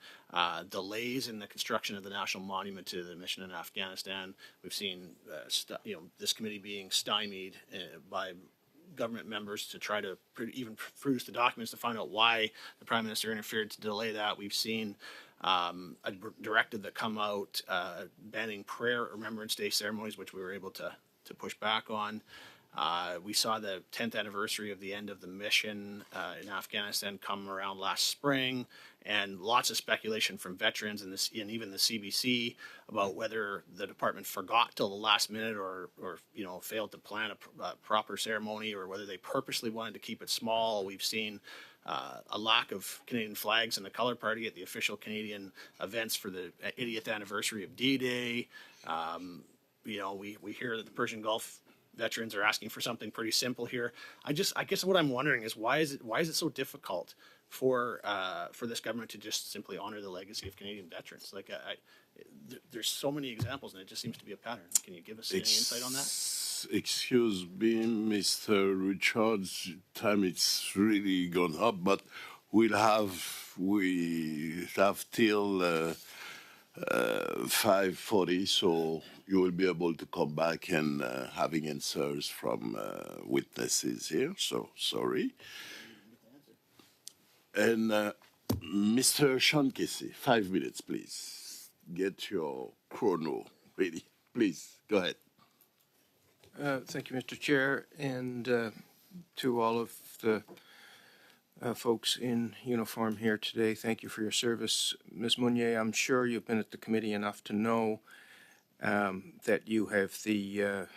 S5: delays in the construction of the National Monument to the mission in Afghanistan. We've seen this committee being stymied by government members to try to even produce the documents to find out why the Prime Minister interfered to delay that. We've seen a directive that come out banning prayer or Remembrance Day ceremonies, which we were able to push back on. We saw the 10th anniversary of the end of the mission in Afghanistan come around last spring, and lots of speculation from veterans and even the CBC about whether the department forgot till the last minute or failed to plan a proper ceremony, or whether they purposely wanted to keep it small. We've seen a lack of Canadian flags in the color party at the official Canadian events for the 80th anniversary of D-Day. We hear that the Persian Gulf veterans are asking for something pretty simple here. I guess what I'm wondering is why is it so difficult for this government to just simply honor the legacy of Canadian veterans? Like there's so many examples, and it just seems to be a pattern. Can you give us any insight on that?
S1: Excuse me, Mr. Richards, time it's really gone up, but we have till 5:40, so you will be able to come back and having answers from witnesses here. So sorry. And Mr. Sean Casey, 5 minutes, please. Get your chrono ready. Please, go ahead.
S12: Thank you, Mr. Chair, and to all of the folks in uniform here today, thank you for your service. Ms. Mounier, I'm sure you've been at the committee enough to know that you have the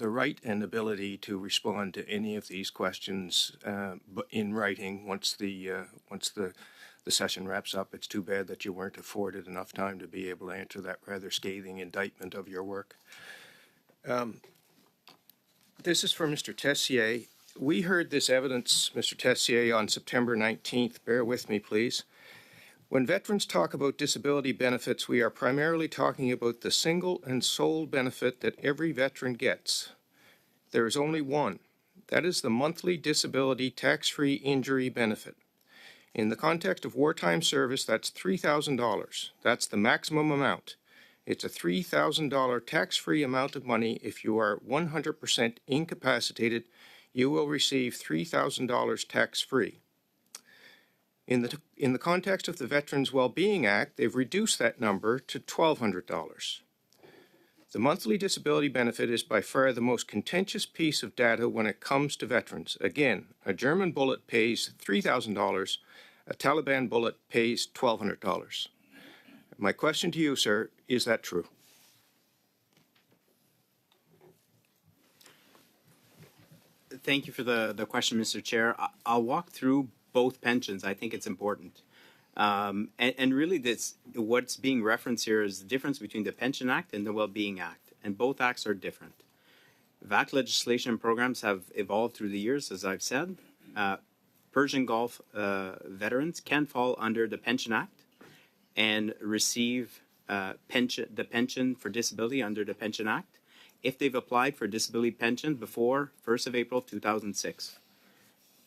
S12: right and ability to respond to any of these questions in writing once the session wraps up. It's too bad that you weren't afforded enough time to be able to answer that rather scathing indictment of your work. This is for Mr. Tessier. We heard this evidence, Mr. Tessier, on September 19th. Bear with me, please. When veterans talk about disability benefits, we are primarily talking about the single and sole benefit that every veteran gets. There is only one. That is the monthly disability tax-free injury benefit. In the context of wartime service, that's $3,000. That's the maximum amount. It's a $3,000 tax-free amount of money. If you are 100% incapacitated, you will receive $3,000 tax-free. In the context of the Veterans Wellbeing Act, they've reduced that number to $1,200. The monthly disability benefit is by far the most contentious piece of data when it comes to veterans. Again, a German bullet pays $3,000, a Taliban bullet pays $1,200. My question to you, sir, is that true?
S3: Thank you for the question, Mr. Chair. I'll walk through both pensions. I think it's important. And really, what's being referenced here is the difference between the Pension Act and the Wellbeing Act, and both acts are different. VAC legislation programs have evolved through the years, as I've said. Persian Gulf veterans can fall under the Pension Act and receive the pension for disability under the Pension Act if they've applied for disability pension before 1st of April 2006.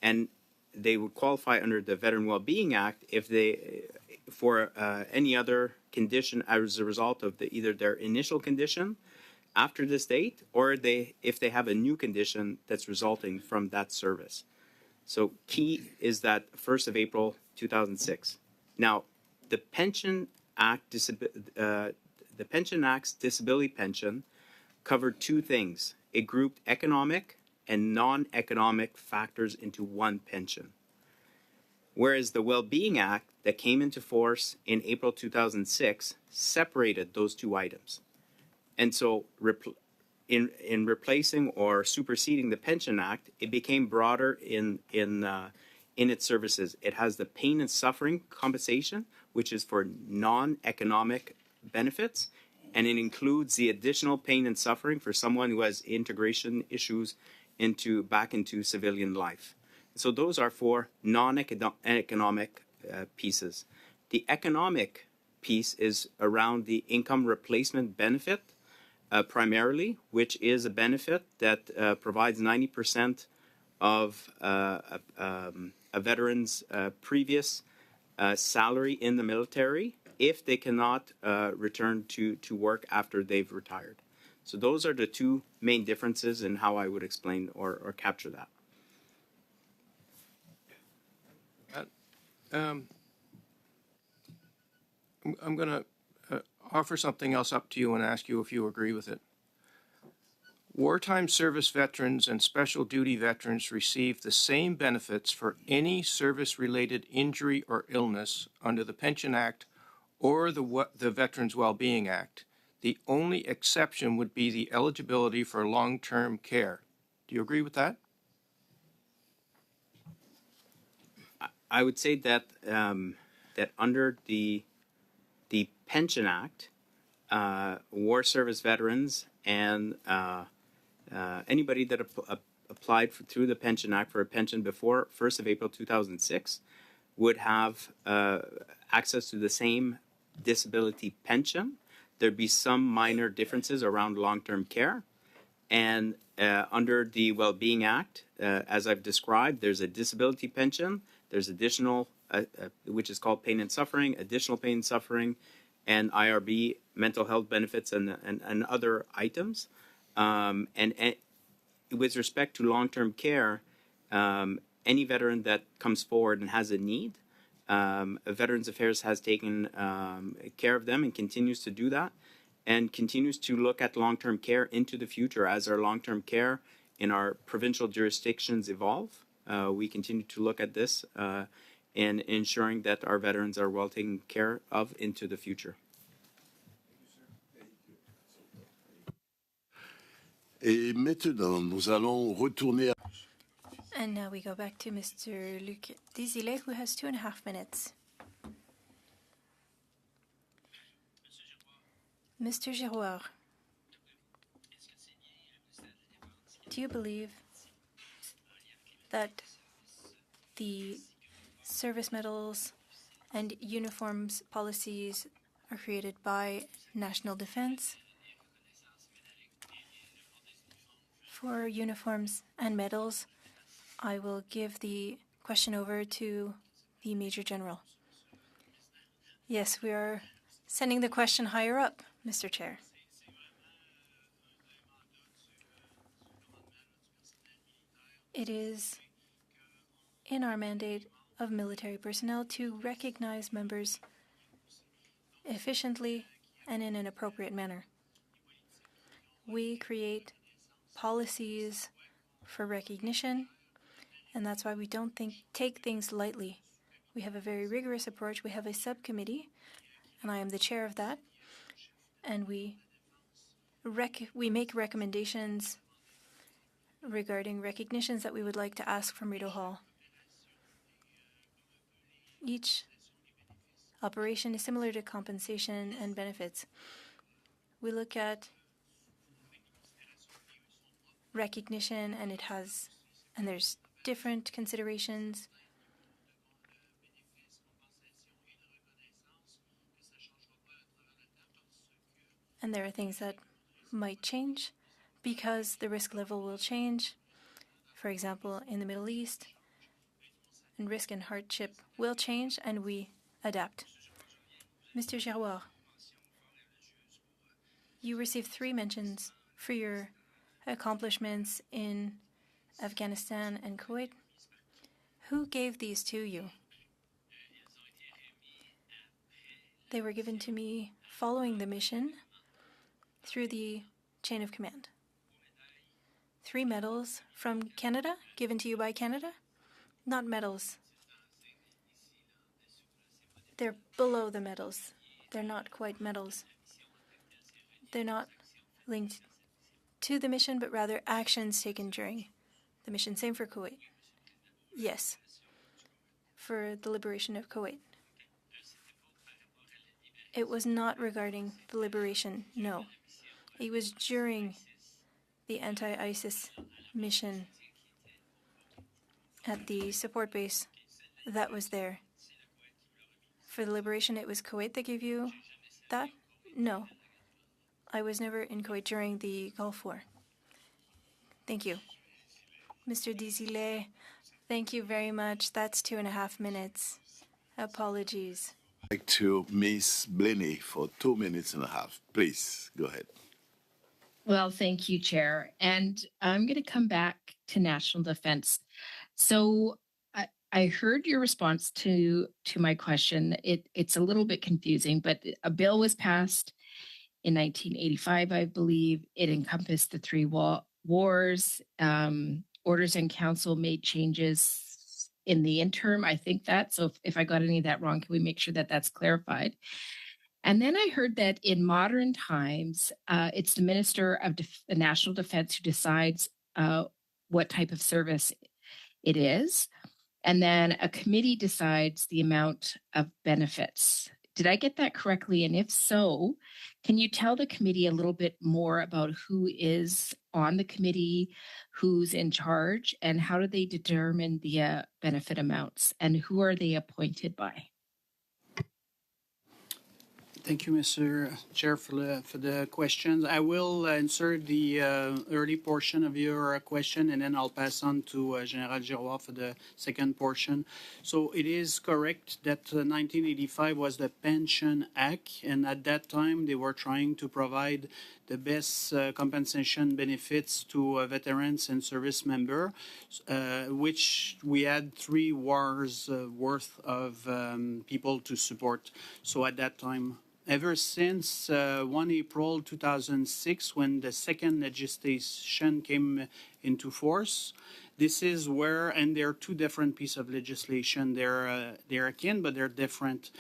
S3: And they would qualify under the Veteran Wellbeing Act if they, for any other condition as a result of either their initial condition after this date, or if they have a new condition that's resulting from that service. So key is that 1st of April 2006. Now, the Pension Act's disability pension covered two things. It grouped economic and non-economic factors into one pension. Whereas the Well-Being Act that came into force in April 2006 separated those two items. And so in replacing or superseding the Pension Act, it became broader in its services. It has the pain and suffering compensation, which is for non-economic benefits, and it includes the additional pain and suffering for someone who has integration issues back into civilian life. So those are for non-economic pieces. The economic piece is around the income replacement benefit, primarily, which is a benefit that provides 90% of a veteran's previous salary in the military if they cannot return to work after they've retired. So those are the two main differences in how I would explain or capture that.
S12: I'm going to offer something else up to you and ask you if you agree with it. Wartime service veterans and special duty veterans receive the same benefits for any service-related injury or illness under the Pension Act or the Veterans Wellbeing Act. The only exception would be the eligibility for long-term care. Do you agree with that?
S3: I would say that that under the Pension Act, war service veterans and anybody that applied through the Pension Act for a pension before 1st of April 2006 would have access to the same disability pension. There'd be some minor differences around long-term care. And under the Wellbeing Act, as I've described, there's a disability pension. There's additional, which is called pain and suffering, additional pain and suffering, and IRB, mental health benefits, and other items. And with respect to long-term care, any veteran that comes forward and has a need, Veterans Affairs has taken care of them and continues to do that, and continues to look at long-term care into the future as our long-term care in our provincial jurisdictions evolve. We continue to look at this in ensuring that our veterans are well taken care of into the future.
S1: Et maintenant, nous allons retourner.
S2: And now we go back to Mr. Luc Desilets, who has 2.5 minutes. Mr. Giroir, do you believe that the service medals and uniforms policies are created by National Defense? For uniforms and medals, I will give the question over to the Major General. Yes, we are sending the question higher up, Mr. Chair. It is in our mandate of military personnel to recognize members efficiently and in an appropriate manner. We create policies for recognition, and that's why we don't take things lightly. We have a very rigorous approach. We have a subcommittee, and I am the chair of that, and we make recommendations regarding recognitions that we would like to ask from Rideau Hall. Each operation is similar to compensation and benefits. We look at recognition, and there's different considerations. And there are things that might change because the risk level will change. For example, in the Middle East, and risk and hardship will change, and we adapt. Mr. Giroir, you received 3 mentions for your accomplishments in Afghanistan and Kuwait. Who gave these to you? They were given to me following the mission through the chain of command. 3 medals from Canada, given to you by Canada? Not medals. They're below the medals. They're not quite medals. They're not linked to the mission, but rather actions taken during the mission. Same for Kuwait. Yes. For the liberation of Kuwait. It was not regarding the liberation, no. It was during the anti-ISIS mission at the support base that was there. For the liberation, it was Kuwait that gave you that? No. I was never in Kuwait during the Gulf War. Thank you. Mr. Dizile, thank you very much. That's 2.5 minutes. Apologies.
S1: I'd like to Miss Blaney for 2.5 minutes. Please, go ahead.
S10: Well, thank you, Chair. And I'm going to come back to national defense. So I heard your response to my question. It's a little bit confusing, but a bill was passed in 1985, I believe. It encompassed the 3 wars. Orders in council made changes in the interim. I think that. So if I got any of that wrong, can we make sure that that's clarified? And then I heard that in modern times, it's the Minister of National Defense who decides what type of service it is. And then a committee decides the amount of benefits. Did I get that correctly? And if so, can you tell the committee a little bit more about who is on the committee, who's in charge, and how do they determine the benefit amounts, and who are they appointed by?
S4: Thank you, Mr. Chair, for the questions. I will answer the early portion of your question, and then I'll pass on to General Giroir for the second portion. So it is correct that 1985 was the Pension Act, and at that time they were trying to provide the best compensation benefits to veterans and service members, which we had 3 wars worth of people to support. So at that time, ever since 1 April 2006, when the second legislation came into force, this is where, and there are 2 different pieces of legislation. They're akin, but they're different.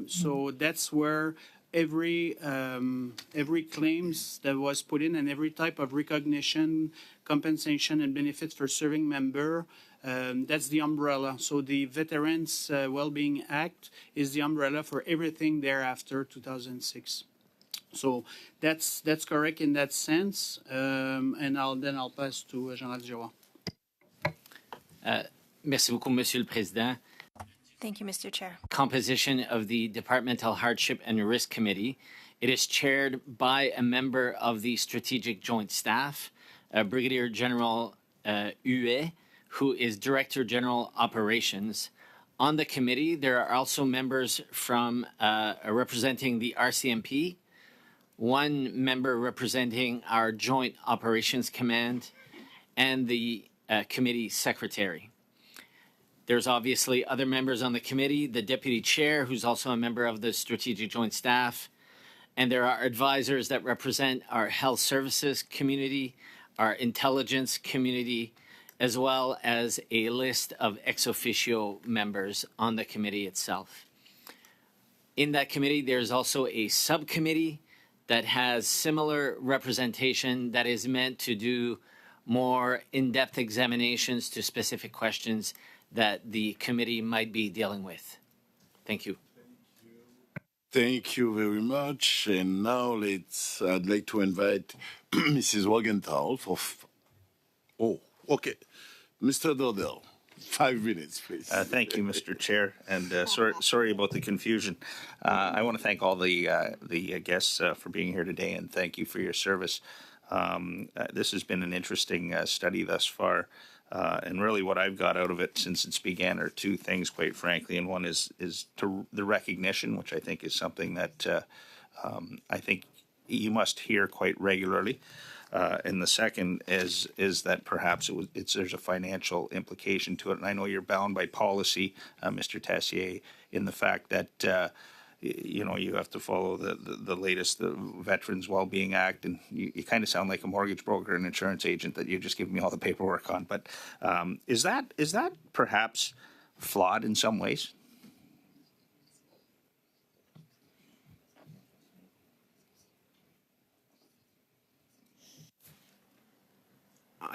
S4: So that's where every claims that was put in and every type of recognition, compensation, and benefits for serving member. That's the umbrella. So the Veterans Wellbeing Act is the umbrella for everything thereafter 2006. So that's correct in that sense. And I'll pass to General Giroir.
S6: Merci beaucoup, Monsieur le Président.
S2: Thank you, Mr. Chair.
S6: Composition of the Departmental Hardship and Risk Committee. It is chaired by a member of the Strategic Joint Staff, Brigadier General Huet, who is Director General Operations. On the committee, there are also members from representing the RCMP, 1 member representing our Joint Operations Command, and the committee secretary. There's obviously other members on the committee, the deputy chair, who's also a member of the Strategic Joint Staff, and there are advisors that represent our health services community, our intelligence community, as well as a list of ex officio members on the committee itself. In that committee, there's also a subcommittee that has similar representation that is meant to do more in-depth examinations to specific questions that the committee might be dealing with. Thank you.
S1: Thank you very much. And now I'd like to invite Mrs. Wagenthal for... okay. Mr. Dordel, 5 minutes, please.
S13: Thank you, Mr. Chair, and sorry about the confusion. I want to thank all the guests for being here today, and thank you for your service. This has been an interesting study thus far, and really what I've got out of it since it's began are 2 things, quite frankly, and one is the recognition, which I think is something that I think you must hear quite regularly. And the second is that perhaps there's a financial implication to it. And I know you're bound by policy, Mr. Tessier, in the fact that you have to follow the latest Veterans Wellbeing Act, and you kind of sound like a mortgage broker and insurance agent that you're just giving me all the paperwork on. But is that perhaps flawed in some ways?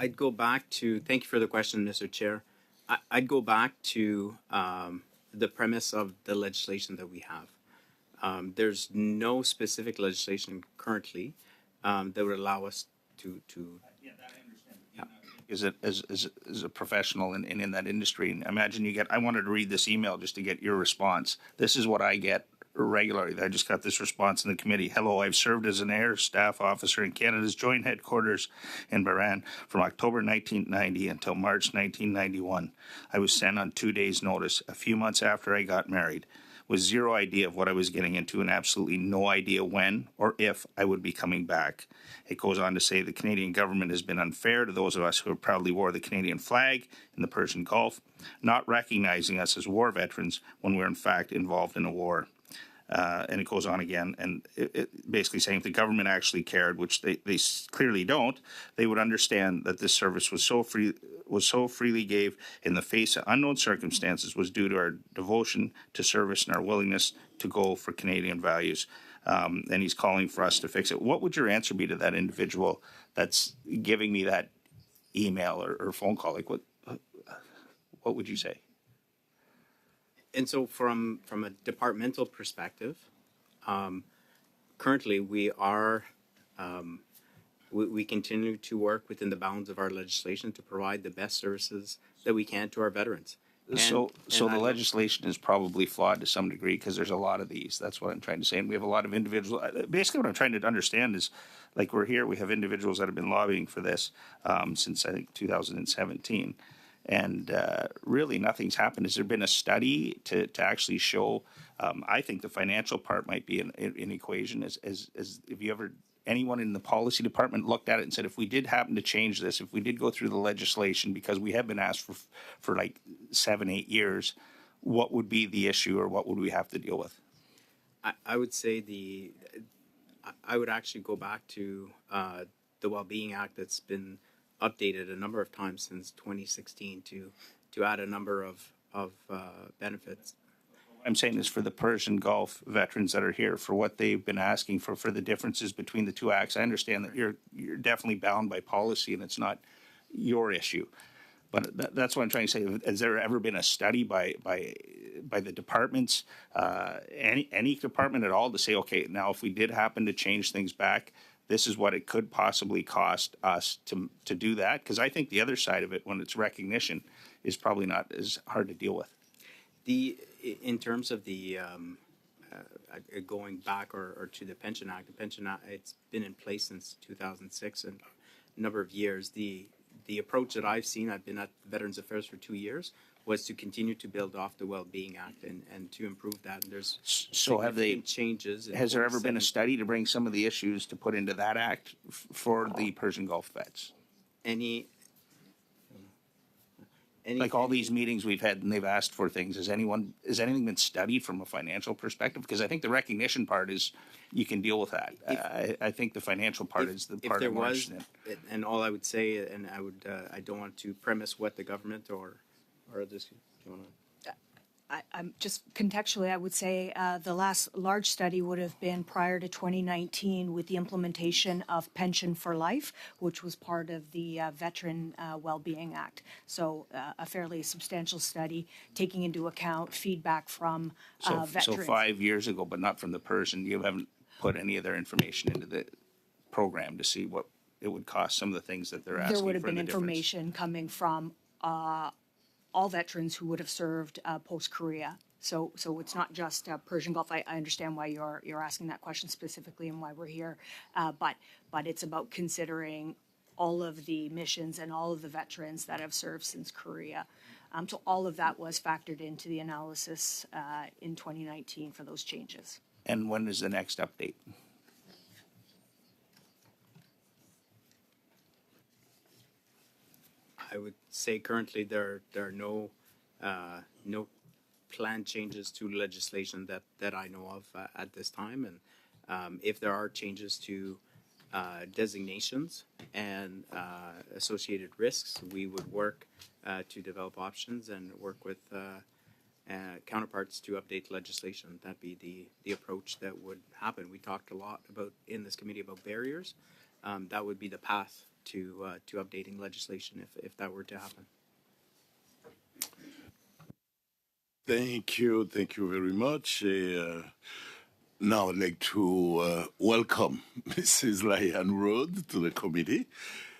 S3: I'd go back to, thank you for the question, Mr. Chair. I'd go back to the premise of the legislation that we have. There's no specific legislation currently that would allow us to
S13: Is it as a professional in that industry? And imagine I wanted to read this email just to get your response. This is what I get regularly. I just got this response in the committee. Hello, I've served as an air staff officer in Canada's Joint Headquarters in Bahrain from October 1990 until March 1991. I was sent on 2 days' notice a few months after I got married, with zero idea of what I was getting into and absolutely no idea when or if I would be coming back. It goes on to say the Canadian government has been unfair to those of us who have proudly wore the Canadian flag in the Persian Gulf, not recognizing us as war veterans when we're in fact involved in a war. And it goes on again, and it basically saying if the government actually cared, which they clearly don't, they would understand that this service was so freely gave in the face of unknown circumstances was due to our devotion to service and our willingness to go for Canadian values. And he's calling for us to fix it. What would your answer be to that individual that's giving me that email or phone call? Like what would you say?
S3: And so from a departmental perspective, currently we are, we continue to work within the bounds of our legislation to provide the best services that we can to our veterans.
S13: So the legislation is probably flawed to some degree because there's a lot of these. That's what I'm trying to say. And we have a lot of individuals. Basically, what I'm trying to understand is, like we're here, we have individuals that have been lobbying for this since, I think, 2017. And really nothing's happened. Has there been a study to actually show? I think the financial part might be an equation. As if you ever anyone in the policy department looked at it and said, if we did happen to change this, if we did go through the legislation, because we have been asked for like 7-8 years, what would be the issue or what would we have to deal with?
S3: I would say I would actually go back to the Wellbeing Act that's been updated a number of times since 2016 to add a number of benefits.
S13: What I'm saying is for the Persian Gulf veterans that are here, for what they've been asking for the differences between the two acts. I understand that you're definitely bound by policy and it's not your issue. But that's what I'm trying to say. Has there ever been a study by the departments, any department at all, to say, okay, now if we did happen to change things back, this is what it could possibly cost us to do that? Because I think the other side of it, when it's recognition, is probably not as hard to deal with.
S3: In terms of the going back or to the Pension Act, it's been in place since 2006 and a number of years. The approach that I've seen, I've been at Veterans Affairs for 2 years, was to continue to build off the Wellbeing Act and to improve that. And there's changes.
S13: Has there ever been a study to bring some of the issues to put into that act for the Persian Gulf vets? Like all these meetings we've had and they've asked for things, has anything been studied from a financial perspective? Because I think the recognition part is you can deal with that. I think the financial part is the part I'm interested in.
S3: And all I would say, and I don't want to premise what the government or this, do you want to?
S8: I'm just contextually, I would say the last large study would have been prior to 2019 with the implementation of Pension for Life, which was part of the Veteran Wellbeing Act. So a fairly substantial study taking into account feedback from veterans.
S13: So 5 years ago, but not from the Persian. You haven't put any of their information into the program to see what it would cost, some of the things that they're asking for.
S8: There would have been information coming from all veterans who would have served post-Korea. So it's not just Persian Gulf. I understand why you're asking that question specifically and why we're here. But it's about considering all of the missions and all of the veterans that have served since Korea. So all of that was factored into the analysis in 2019 for those changes.
S13: And when is the next update?
S3: I would say currently there are no planned changes to legislation that I know of at this time, and if there are changes to designations and associated risks, we would work to develop options and work with counterparts to update legislation. That'd be the approach that would happen. We talked a lot about in this committee about barriers. That would be the path to updating legislation if that were to happen.
S1: Thank you very much. Now I'd like to welcome Mrs. Lyanne Road to the committee.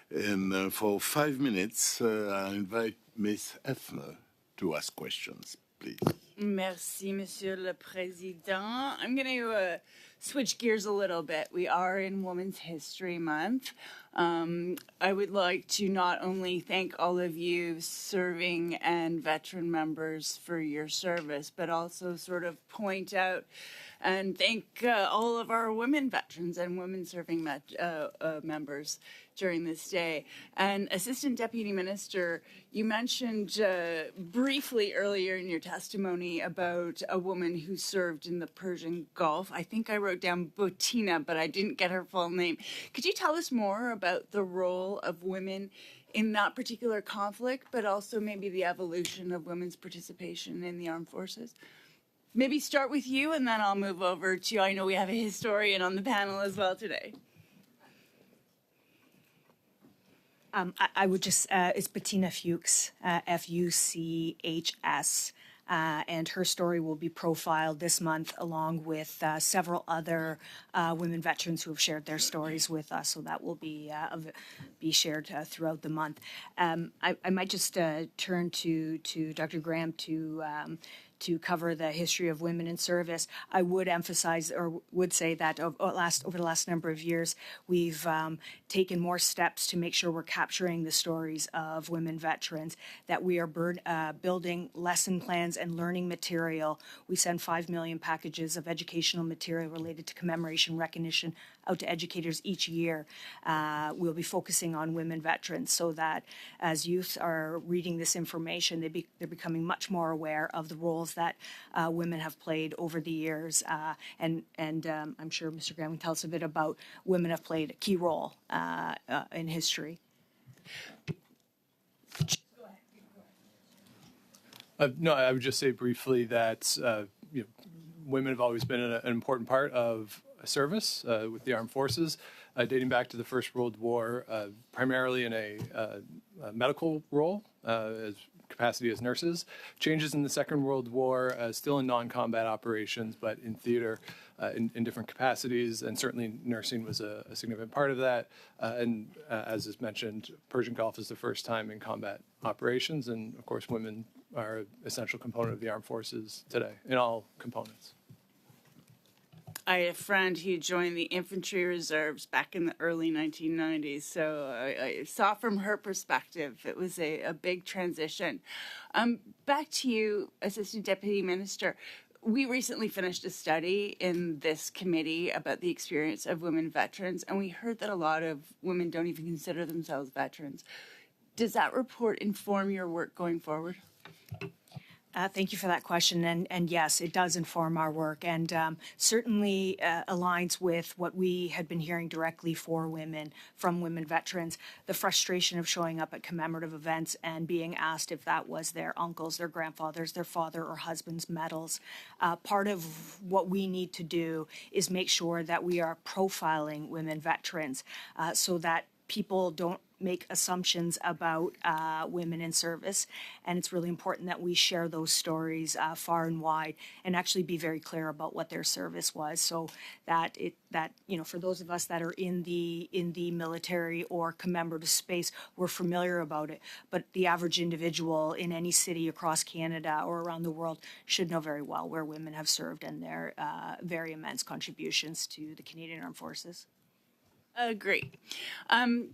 S1: And for 5 minutes, I invite Ms. Hefner to ask questions, please.
S14: Merci, Monsieur le Président. I'm going to switch gears a little bit. We are in Women's History Month. I would like to not only thank all of you serving and veteran members for your service, but also sort of point out and thank all of our women veterans and women serving members during this day. And Assistant Deputy Minister, you mentioned briefly earlier in your testimony about a woman who served in the Persian Gulf. I think I wrote down Botina, but I didn't get her full name. Could you tell us more about the role of women in that particular conflict, but also maybe the evolution of women's participation in the armed forces? Maybe start with you, and then I'll move over to, I know we have a historian on the panel as well today.
S8: I would just, it's Bettina Fuchs, Fuchs, and her story will be profiled this month along with several other women veterans who have shared their stories with us, so that will be shared throughout the month. I might just turn to Dr. Graham to cover the history of women in service. I would emphasize or would say that over the last number of years, we've taken more steps to make sure we're capturing the stories of women veterans, that we are building lesson plans and learning material. We send 5 million packages of educational material related to commemoration recognition out to educators each year. We'll be focusing on women veterans so that as youth are reading this information, they're becoming much more aware of the roles that women have played over the years. And I'm sure Mr. Graham can tell us a bit about women have played a key role in history.
S11: No, I would just say briefly that women have always been an important part of service with the armed forces, dating back to the First World War, primarily in a medical role, as capacity as nurses. Changes in the Second World War, still in non-combat operations, but in theater in different capacities, and certainly nursing was a significant part of that. And as is mentioned, Persian Gulf is the first time in combat operations, and of course women are an essential component of the armed forces today, in all components.
S14: I had a friend who joined the infantry reserves back in the early 1990s, so I saw from her perspective it was a big transition. Back to you, Assistant Deputy Minister. We recently finished a study in this committee about the experience of women veterans, and we heard that a lot of women don't even consider themselves veterans. Does that report inform your work going forward?
S8: Thank you for that question. And yes, it does inform our work and certainly aligns with what we had been hearing directly from women veterans, the frustration of showing up at commemorative events and being asked if that was their uncles, their grandfathers, their father or husband's medals. Part of what we need to do is make sure that we are profiling women veterans so that people don't make assumptions about women in service, and it's really important that we share those stories far and wide and actually be very clear about what their service was, so that for those of us that are in the military or commemorative space, we're familiar about it, but the average individual in any city across Canada or around the world should know very well where women have served and their very immense contributions to the Canadian Armed Forces.
S14: Great. And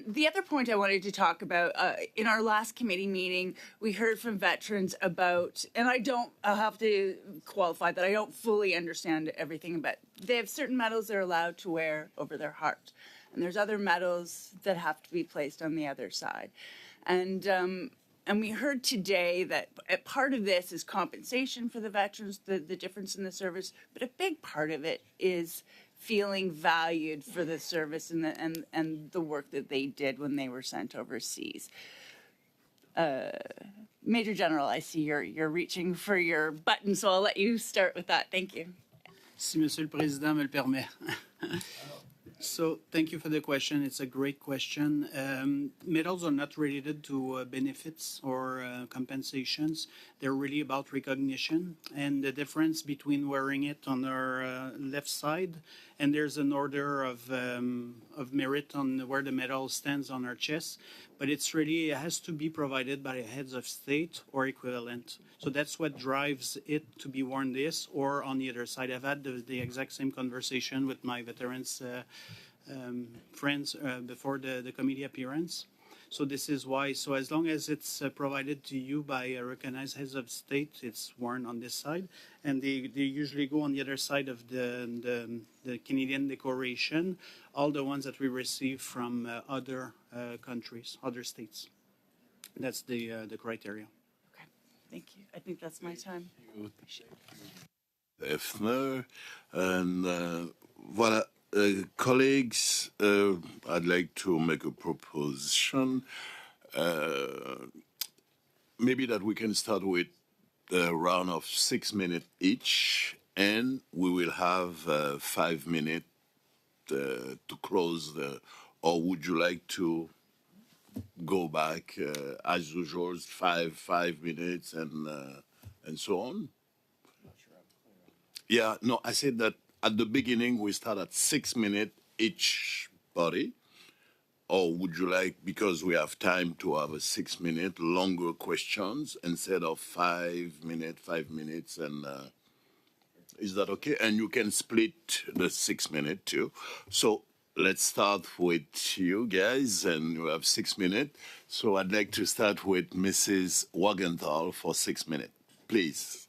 S14: the other point I wanted to talk about, in our last committee meeting, we heard from veterans about, and I'll have to qualify that I don't fully understand everything, but they have certain medals they're allowed to wear over their heart. And there's other medals that have to be placed on the other side. And we heard today that part of this is compensation for the veterans, the difference in the service, but a big part of it is feeling valued for the service and the work that they did when they were sent overseas. Major General, I see you're reaching for your button, so I'll let you start with that. Thank you.
S4: Si Monsieur le Président me le permet. So thank you for the question. It's a great question. Medals are not related to benefits or compensations. They're really about recognition and the difference between wearing it on our left side and there's an order of merit on where the medal stands on our chest. But it's really, it has to be provided by heads of state or equivalent. So that's what drives it to be worn this or on the other side. I've had the exact same conversation with my veterans friends before the committee appearance. So this is why. So as long as it's provided to you by a recognized heads of state, it's worn on this side, and they usually go on the other side of the Canadian decoration. All the ones that we receive from other countries, other states. That's the criteria.
S14: Okay, thank you. I think that's my time.
S1: Hefner, and voilà. Colleagues, I'd like to make a proposition. Maybe that we can start with a round of 6 minutes each, and we will have 5 minutes to close the. Or would you like to go back as usual, 5 minutes and so on? Yeah, no, I said that. At the beginning, we start at 6 minutes each body. Or would you like, because we have time to have a 6 minute longer questions instead of 5 minutes, and is that okay? And you can split the 6 minutes too. So let's start with you guys, and you have 6 minutes. So I'd like to start with Mrs. Wagenthal for 6 minutes, please.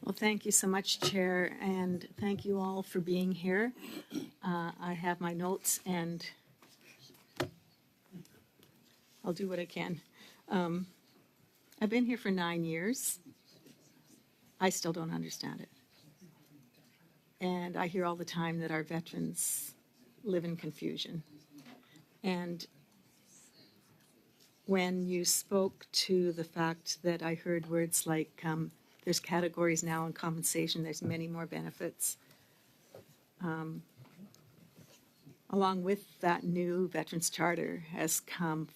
S15: Well, thank you so much, Chair, and thank you all for being here. I have my notes, and I'll do what I can. I've been here for 9 years. I still don't understand it. And I hear all the time that our veterans live in confusion. And when you spoke to the fact that I heard words like, there's categories now in compensation, there's many more benefits. Along with that new Veterans Charter has come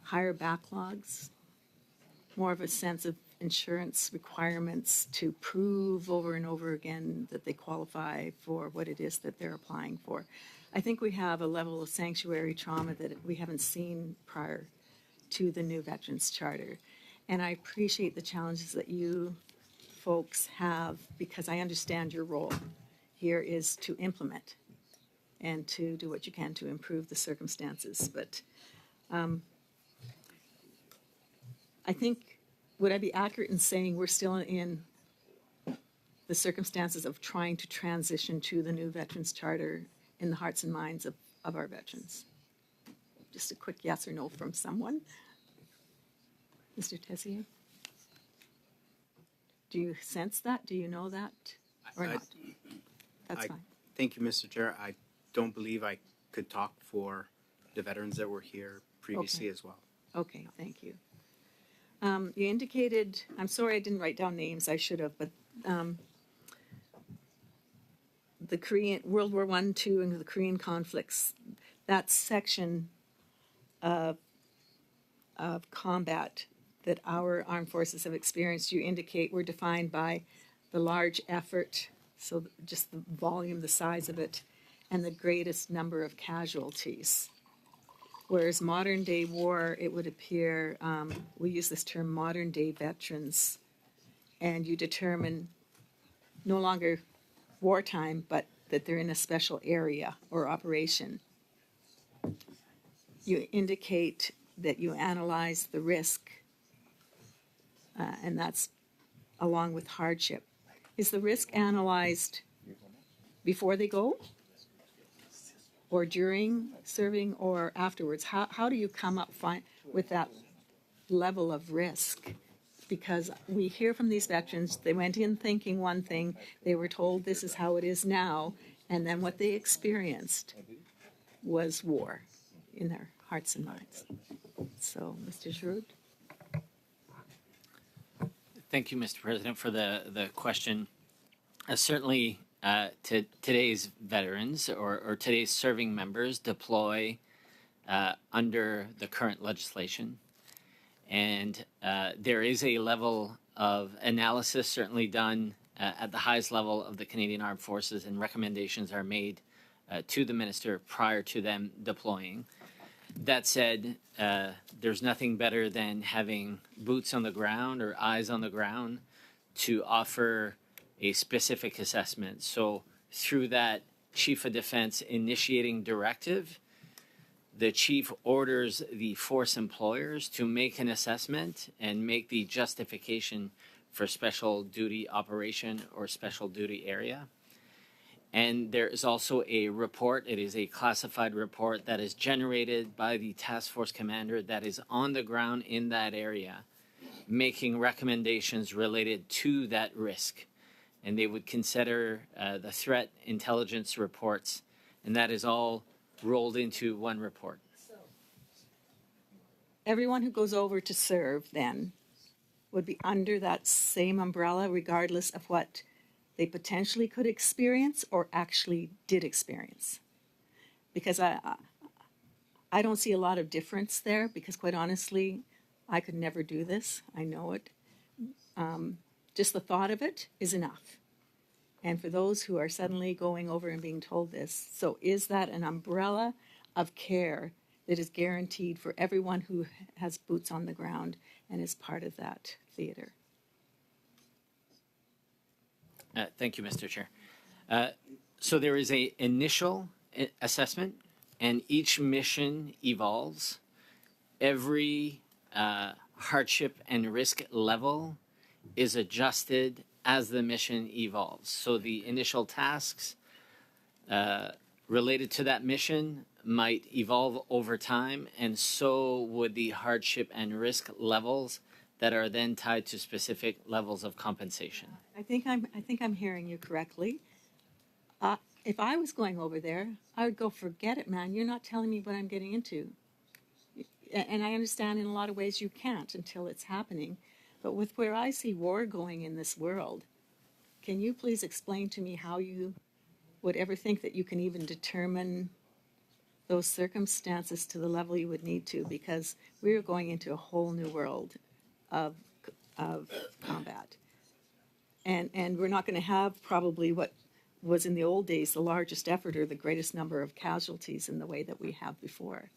S15: higher backlogs, more of a sense of insurance requirements to prove over and over again that they qualify for what it is that they're applying for. I think we have a level of sanctuary trauma that we haven't seen prior to the new Veterans Charter. And I appreciate the challenges that you folks have, because I understand your role here is to implement and to do what you can to improve the circumstances. But I think, would I be accurate in saying we're still in the circumstances of trying to transition to the new Veterans Charter in the hearts and minds of our veterans? Just a quick yes or no from someone. Mr. Tessier? Do you sense that? Do you know that? Or not? That's fine.
S3: Thank you, Mr. Chair. I don't believe I could talk for the veterans that were here previously as well.
S15: Okay, thank you. You indicated, I'm sorry I didn't write down names, I should have, but the Korean, World War I, II, and the Korean conflicts, that section of combat that our armed forces have experienced, you indicate were defined by the large effort, so just the volume, the size of it, and the greatest number of casualties. Whereas modern day war, it would appear, we use this term modern day veterans, and you determine no longer wartime, but that they're in a special area or operation. You indicate that you analyze the risk, and that's along with hardship. Is the risk analyzed before they go? or during serving or afterwards? How do you come up with that level of risk? Because we hear from these veterans, they went in thinking one thing, they were told this is how it is now, and then what they experienced was war in their hearts and minds. So, Mr. Giroux?
S6: Thank you, Mr. President, for the question. Certainly, to today's veterans or today's serving members deploy under the current legislation. And there is a level of analysis certainly done at the highest level of the Canadian Armed Forces, and recommendations are made to the minister prior to them deploying. That said, there's nothing better than having boots on the ground or eyes on the ground to offer a specific assessment. So through that Chief of Defense initiating directive, the chief orders the force employers to make an assessment and make the justification for special duty operation or special duty area. And there is also a report, it is a classified report that is generated by the task force commander that is on the ground in that area, making recommendations related to that risk. And they would consider the threat intelligence reports, and that is all rolled into one report.
S15: Everyone who goes over to serve then would be under that same umbrella regardless of what they potentially could experience or actually did experience. Because I don't see a lot of difference there, because quite honestly, I could never do this. I know it. Just the thought of it is enough. And for those who are suddenly going over and being told this, so is that an umbrella of care that is guaranteed for everyone who has boots on the ground and is part of that theater?
S6: Thank you, Mr. Chair. So there is an initial assessment, and each mission evolves. Every hardship and risk level is adjusted as the mission evolves. So the initial tasks related to that mission might evolve over time, and so would the hardship and risk levels that are then tied to specific levels of compensation.
S15: I think I'm hearing you correctly. If I was going over there, I would go, forget it, man. You're not telling me what I'm getting into. And I understand in a lot of ways you can't until it's happening. But with where I see war going in this world, can you please explain to me how you would ever think that you can even determine those circumstances to the level you would need to? Because we're going into a whole new world of combat. And we're not going to have probably what was in the old days the largest effort or the greatest number of casualties in the way that we have before.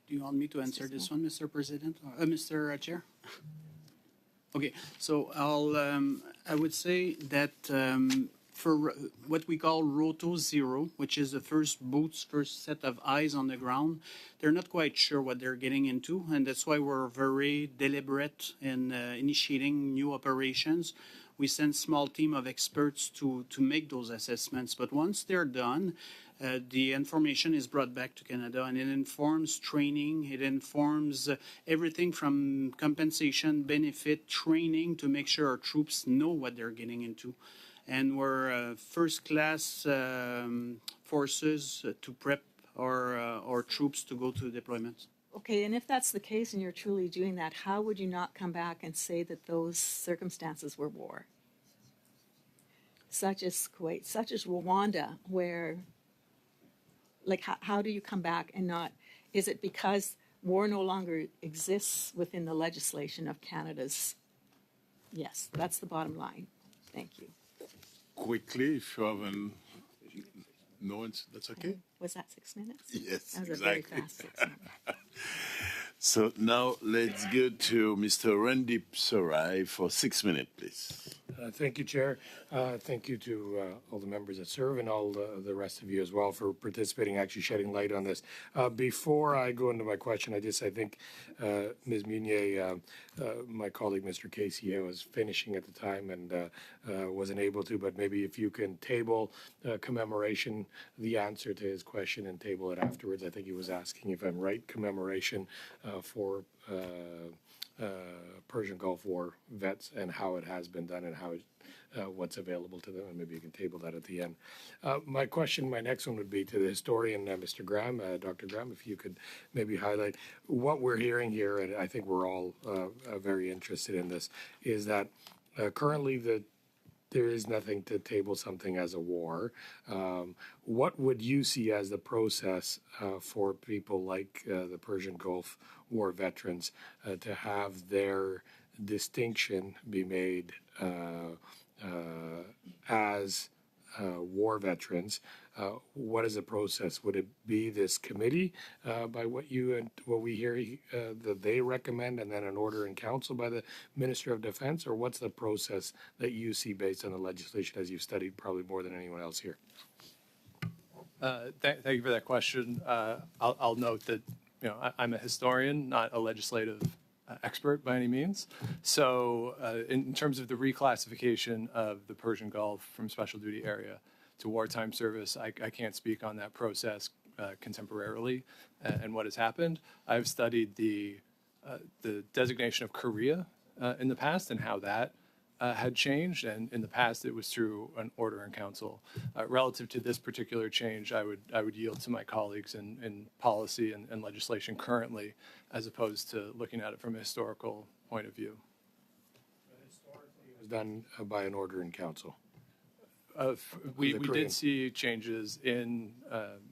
S4: Do you want me to answer this one, Mr. President, or Mr. Chair? Okay, so I would say that for what we call Roto Zero, which is the first set of eyes on the ground, they're not quite sure what they're getting into, and that's why we're very deliberate in initiating new operations. We send small team of experts to make those assessments, but once they're done, the information is brought back to Canada, and it informs training, it informs everything from compensation, benefit, training to make sure our troops know what they're getting into. And we're first-class forces to prep our troops to go to deployments.
S15: Okay, and if that's the case and you're truly doing that, how would you not come back and say that those circumstances were war? Such as Kuwait, such as Rwanda, where, like, how do you come back and not, is it because war no longer exists within the legislation of Canada's? Yes, that's the bottom line. Thank you.
S1: Quickly, if you haven't, no, that's okay?
S15: Was that 6 minutes?
S1: Yes,
S15: that was
S1: exactly.
S15: a very fast 6 minutes.
S1: So now let's go to Mr. Randeep Sarai for 6 minutes, please.
S16: Thank you, Chair. Thank you to all the members that serve and all the rest of you as well for participating, actually shedding light on this. Before I go into my question, I think Ms. Munier, my colleague, Mr. Casey, was finishing at the time and wasn't able to, but maybe if you can table commemoration, the answer to his question, and table it afterwards. I think he was asking, if I'm right, commemoration for Persian Gulf War vets and how it has been done and how what's available to them, and maybe you can table that at the end. My next one would be to the historian, Mr. Graham, Dr. Graham, if you could maybe highlight what we're hearing here, and I think we're all very interested in this, is that currently there is nothing to table something as a war. What would you see as the process for people like the Persian Gulf War veterans to have their distinction be made as war veterans? What is the process? Would it be this committee by what we hear that they recommend, and then an order in council by the Minister of Defense, or what's the process that you see based on the legislation as you've studied probably more than anyone else here?
S11: Thank you for that question. I'll note that I'm a historian, not a legislative expert by any means. So in terms of the reclassification of the Persian Gulf from special duty area to wartime service, I can't speak on that process contemporarily and what has happened. I've studied the designation of Korea in the past and how that had changed, and in the past it was through an order in council. Relative to this particular change, I would yield to my colleagues in policy and legislation currently, as opposed to looking at it from a historical point of view.
S16: Historically, it was done by an order in council.
S11: We did see changes in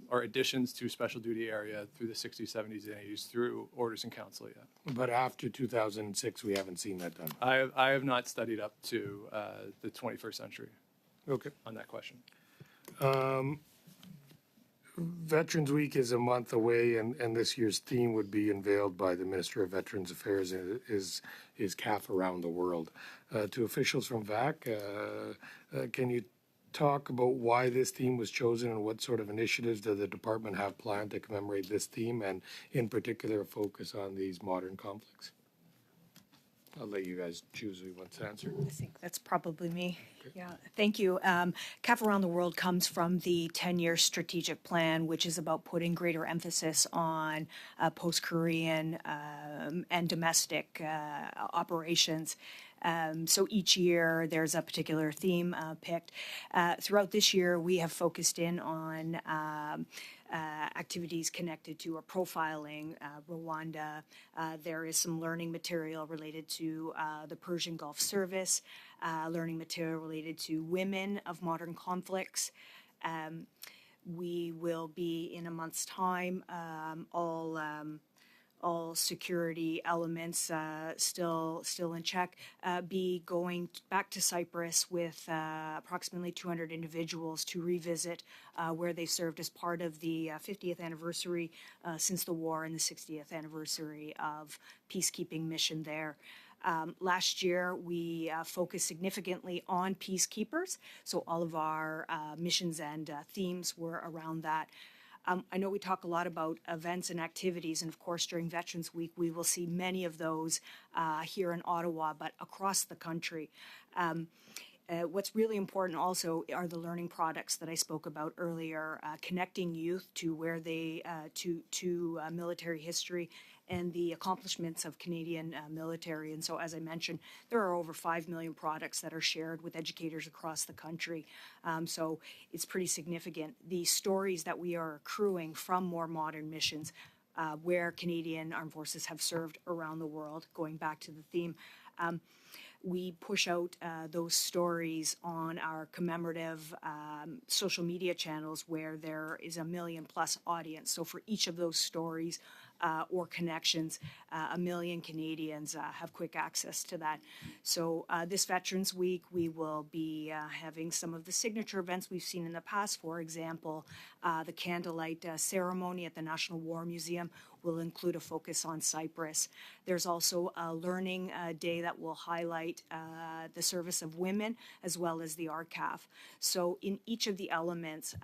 S11: or additions to special duty area through the 60s, 70s, and 80s through orders in council yet.
S16: But after 2006, we haven't seen that done.
S11: I have not studied up to the 21st century.
S16: Okay.
S11: On that question.
S16: Veterans Week is a month away, and this year's theme would be unveiled by the Minister of Veterans Affairs, is CAF Around the World. To officials from VAC, can you talk about why this theme was chosen and what sort of initiatives does the department have planned to commemorate this theme, and in particular focus on these modern conflicts? I'll let you guys choose who wants to answer.
S8: I think that's probably me. Okay. Yeah, thank you. CAF Around the World comes from the 10-year strategic plan, which is about putting greater emphasis on post-Korean and domestic operations. So each year there's a particular theme picked. Throughout this year, we have focused in on activities connected to profiling Rwanda. There is some learning material related to the Persian Gulf Service, learning material related to women of modern conflicts. We will be, in a month's time, all security elements still in check, be going back to Cyprus with approximately 200 individuals to revisit where they served as part of the 50th anniversary since the war and the 60th anniversary of peacekeeping mission there. Last year, we focused significantly on peacekeepers, so all of our missions and themes were around that. I know we talk a lot about events and activities, and of course during Veterans Week we will see many of those here in Ottawa, but across the country. What's really important also are the learning products that I spoke about earlier, connecting youth to where they to military history and the accomplishments of Canadian military. And so, as I mentioned, there are over 5 million products that are shared with educators across the country. So it's pretty significant. The stories that we are accruing from more modern missions where Canadian Armed Forces have served around the world, going back to the theme, we push out those stories on our commemorative social media channels where there is a 1 million+ audience. So for each of those stories or connections, 1 million Canadians have quick access to that. So this Veterans Week, we will be having some of the signature events we've seen in the past. For example, the candlelight ceremony at the National War Museum, will include a focus on Cyprus. There's also a learning day that will highlight the service of women as well as the RCAF. So in each of the elements,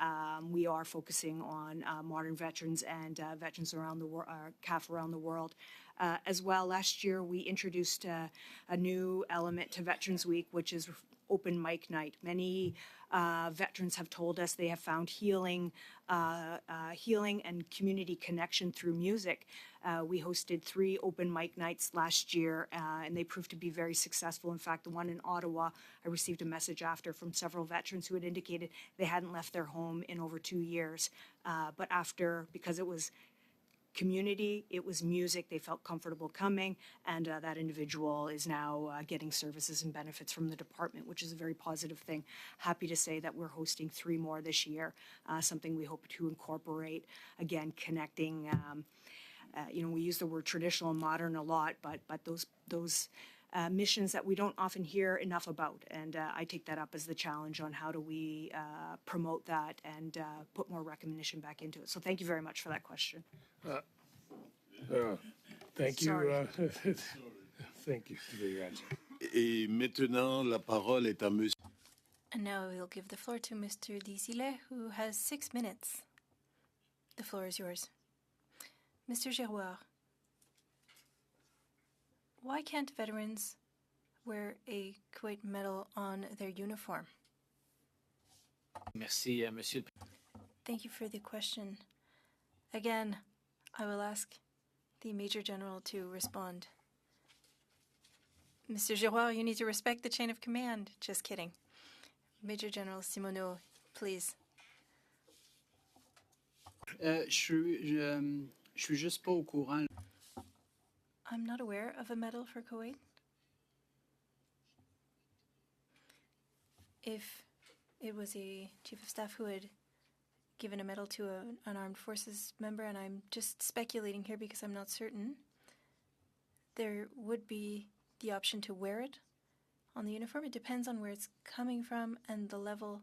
S8: we are focusing on modern veterans and veterans around the world, CAF around the world. As well, last year we introduced a new element to Veterans Week, which is open mic night. Many veterans have told us they have found healing and community connection through music. We hosted 3 open mic nights last year, and they proved to be very successful. In fact, the one in Ottawa, I received a message after from several veterans who had indicated they hadn't left their home in over 2 years. But after, because it was community, it was music, they felt comfortable coming, and that individual is now getting services and benefits from the department, which is a very positive thing. Happy to say that we're hosting 3 more this year, something we hope to incorporate, again, connecting, we use the word traditional and modern a lot, but those missions that we don't often hear enough about, and I take that up as the challenge on how do we promote that and put more recognition back into it. So thank you very much for that question.
S16: Thank you. Thank you for your answer.
S1: Et maintenant, la parole est à monsieur.
S2: And now we'll give the floor to Mr. Desilets, who has 6 minutes. The floor is yours. Mr. Giroir, why can't veterans wear a Kuwait medal on their uniform?
S6: Merci, Monsieur.
S2: Thank you for the question. Again, I will ask the Major General to respond. Mr. Giroir, you need to respect the chain of command. Just kidding. Major General Simoneau, please.
S4: Je suis juste pas au courant.
S2: I'm not aware of a medal for Kuwait. If it was a chief of staff who had given a medal to an armed forces member, and I'm just speculating here because I'm not certain, there would be the option to wear it on the uniform. It depends on where it's coming from and the level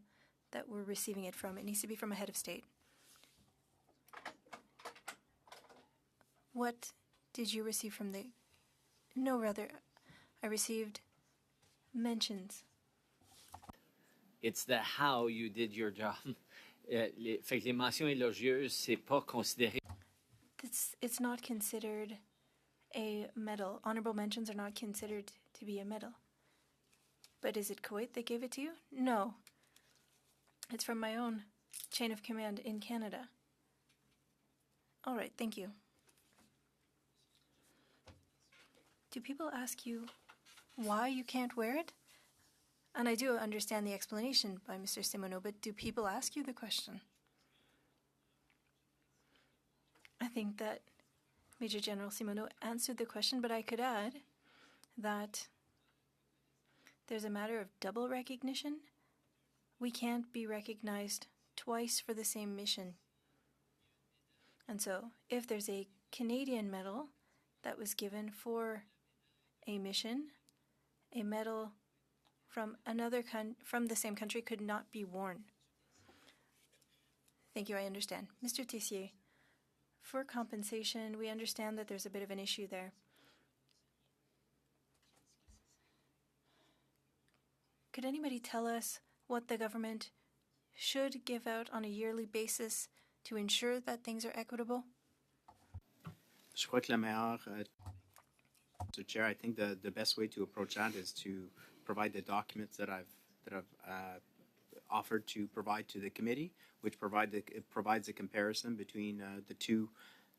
S2: that we're receiving it from. It needs to be from a head of state. What did you receive from the... No, rather, I received mentions.
S6: It's the how you did your job. Fait que les mentions élogieuses, c'est pas considéré.
S2: It's not considered a medal. Honorable mentions are not considered to be a medal. But is it Kuwait that gave it to you? No. It's from my own chain of command in Canada. All right, thank you. Do people ask you why you can't wear it? And I do understand the explanation by Mr. Simoneau, but do people ask you the question? I think that Major General Simoneau answered the question, but I could add that there's a matter of double recognition. We can't be recognized twice for the same mission. And so, if there's a Canadian medal that was given for a mission, a medal from from the same country could not be worn. Thank you, I understand. Mr. Tessier, for compensation, we understand that there's a bit of an issue there. Could anybody tell us what the government should give out on a yearly basis to ensure that things are equitable?
S3: Je crois que la meilleure, Mr. Chair, I think the best way to approach that is to provide the documents that I've offered to provide to the committee, which provides a comparison between the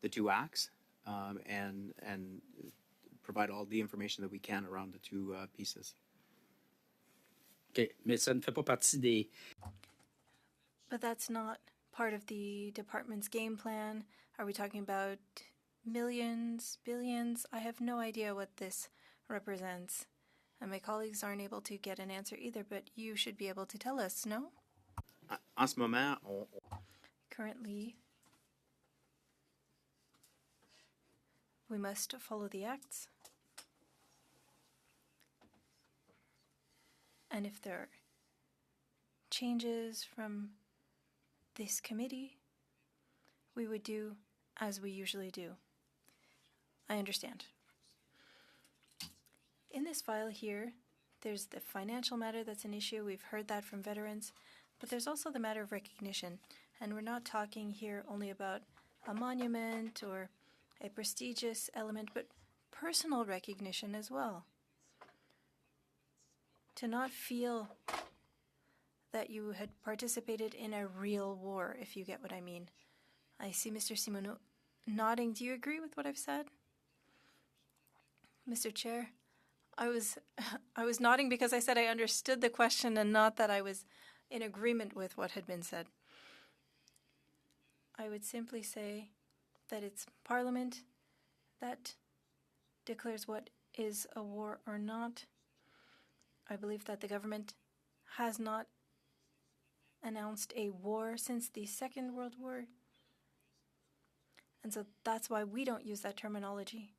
S3: two acts, and provide all the information that we can around the two pieces.
S9: OK, mais ça ne fait pas partie des...
S2: But that's not part of the department's game plan. Are we talking about millions, billions? I have no idea what this represents. And my colleagues aren't able to get an answer either, but you should be able to tell us, no?
S3: En ce moment,
S2: Currently, we must follow the acts. And if there are changes from this committee, we would do as we usually do. I understand. In this file here, there's the financial matter that's an issue. We've heard that from veterans. But there's also the matter of recognition. And we're not talking here only about a monument or a prestigious element, but personal recognition as well. To not feel that you had participated in a real war, if you get what I mean. I see Mr. Simoneau nodding. Do you agree with what I've said? Mr. Chair, I was nodding because I said I understood the question and not that I was in agreement with what had been said. I would simply say that it's Parliament that declares what is a war or not. I believe that the government has not announced a war since the Second World War. And so that's why we don't use that terminology.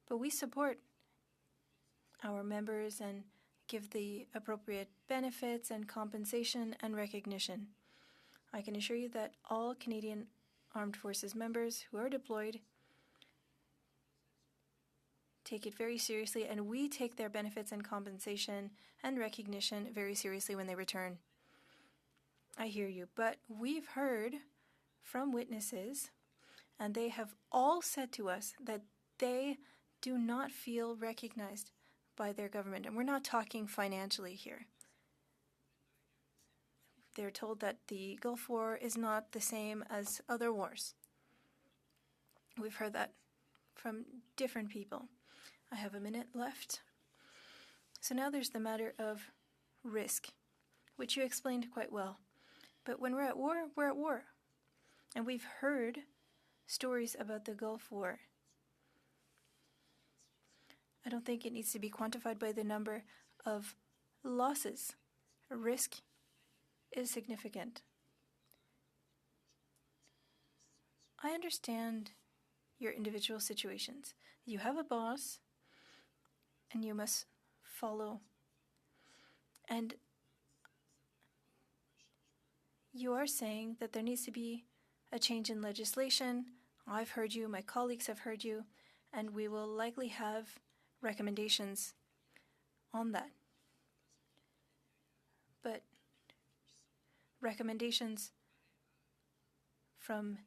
S2: But we support our members and give the appropriate benefits and compensation and recognition. I can assure you that all Canadian Armed Forces members who are deployed take it very seriously, and we take their benefits and compensation and recognition very seriously when they return. I hear you, but we've heard from witnesses, and they have all said to us that they do not feel recognized by their government. And we're not talking financially here. They're told that the Gulf War is not the same as other wars. We've heard that from different people. I have a minute left. So now there's the matter of risk, which you explained quite well. But when we're at war, we're at war. And we've heard stories about the Gulf War. I don't think it needs to be quantified by the number of losses. Risk is significant. I understand your individual situations. You have a boss, and you must follow. And you are saying that there needs to be a change in legislation. I've heard you, my colleagues have heard you, and we will likely have recommendations on that. But recommendations from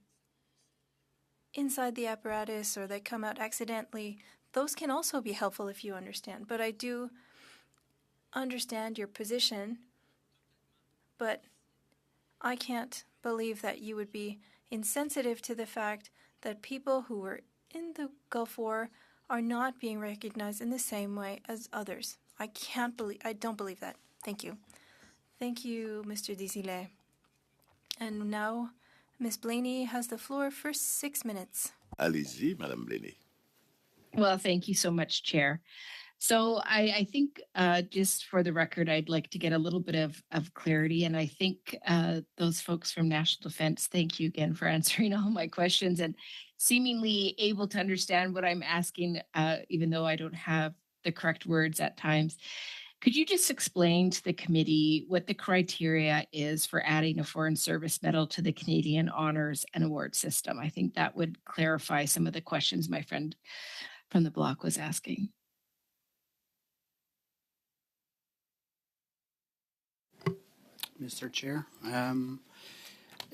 S2: inside the apparatus or that come out accidentally, those can also be helpful if you understand. But I do understand your position, but I can't believe that you would be insensitive to the fact that people who were in the Gulf War are not being recognized in the same way as others. I don't believe that. Thank you. Thank you, Mr. Desilets. And now, Ms. Blaney has the floor for 6 minutes.
S1: Allez-y, Madame Blaney.
S10: Well, thank you so much, Chair. So I think just for the record, I'd like to get a little bit of clarity. And I think those folks from National Defense, thank you again for answering all my questions and seemingly able to understand what I'm asking, even though I don't have the correct words at times. Could you just explain to the committee what the criteria is for adding a Foreign Service Medal to the Canadian Honors and Award System? I think that would clarify some of the questions my friend from the block was asking.
S4: Mr. Chair,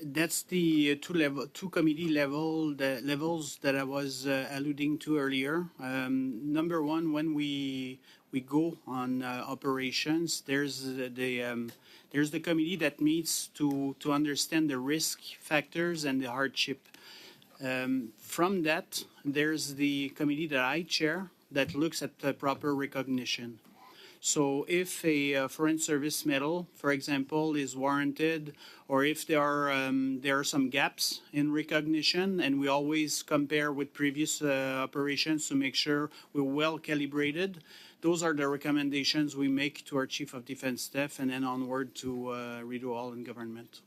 S4: that's the two committee levels that I was alluding to earlier. Number one, when we go on operations, there's the committee that meets to understand the risk factors and the hardship. From that, there's the committee that I chair that looks at the proper recognition. So if a Foreign Service Medal, for example, is warranted, or if there are some gaps in recognition, and we always compare with previous operations to make sure we're well calibrated, those are the recommendations we make to our Chief of Defense Staff and then onward to Rideau Hall and government.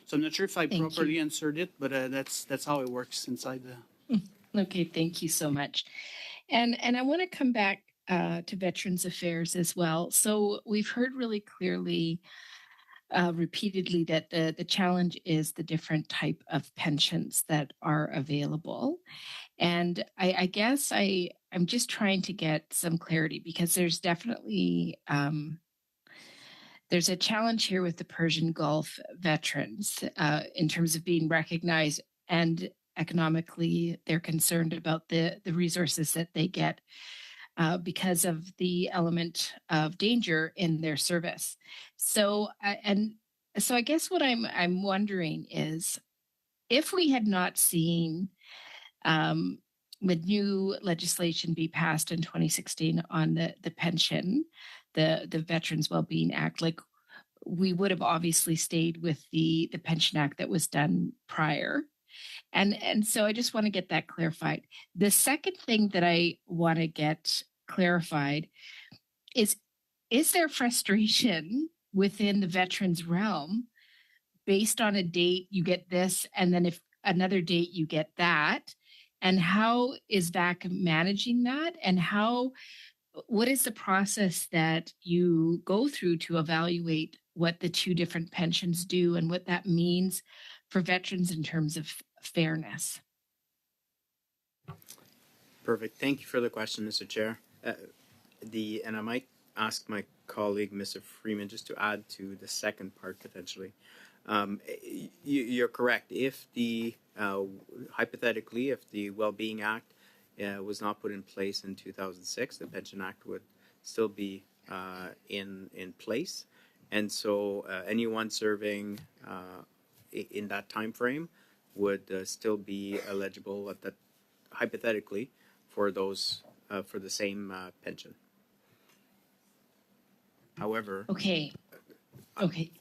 S4: So I'm not sure if I properly answered it, but that's how it works inside the...
S10: Okay, thank you so much. And I want to come back to Veterans Affairs as well. So we've heard really clearly repeatedly that the challenge is the different type of pensions that are available. And I guess I'm just trying to get some clarity because there's definitely there's a challenge here with the Persian Gulf veterans in terms of being recognized, and economically they're concerned about the resources that they get because of the element of danger in their service. So I guess what I'm wondering is, if we had not seen the new legislation be passed in 2016 on the pension, the Veterans Wellbeing Act, like, we would have obviously stayed with the Pension Act that was done prior. And so I just want to get that clarified. The second thing that I want to get clarified is there frustration within the veterans realm based on a date you get this, and then if another date you get that? And how is VAC managing that? And what is the process that you go through to evaluate what the two different pensions do and what that means for veterans in terms of fairness?
S3: Perfect. Thank you for the question, Mr. Chair. And I might ask my colleague, Mr. Freeman, just to add to the second part potentially. You're correct. If hypothetically, if the Wellbeing Act was not put in place in 2006, the Pension Act would still be in place, and so anyone serving in that time frame would still be eligible at that, hypothetically, for those for the same pension. However,
S10: okay,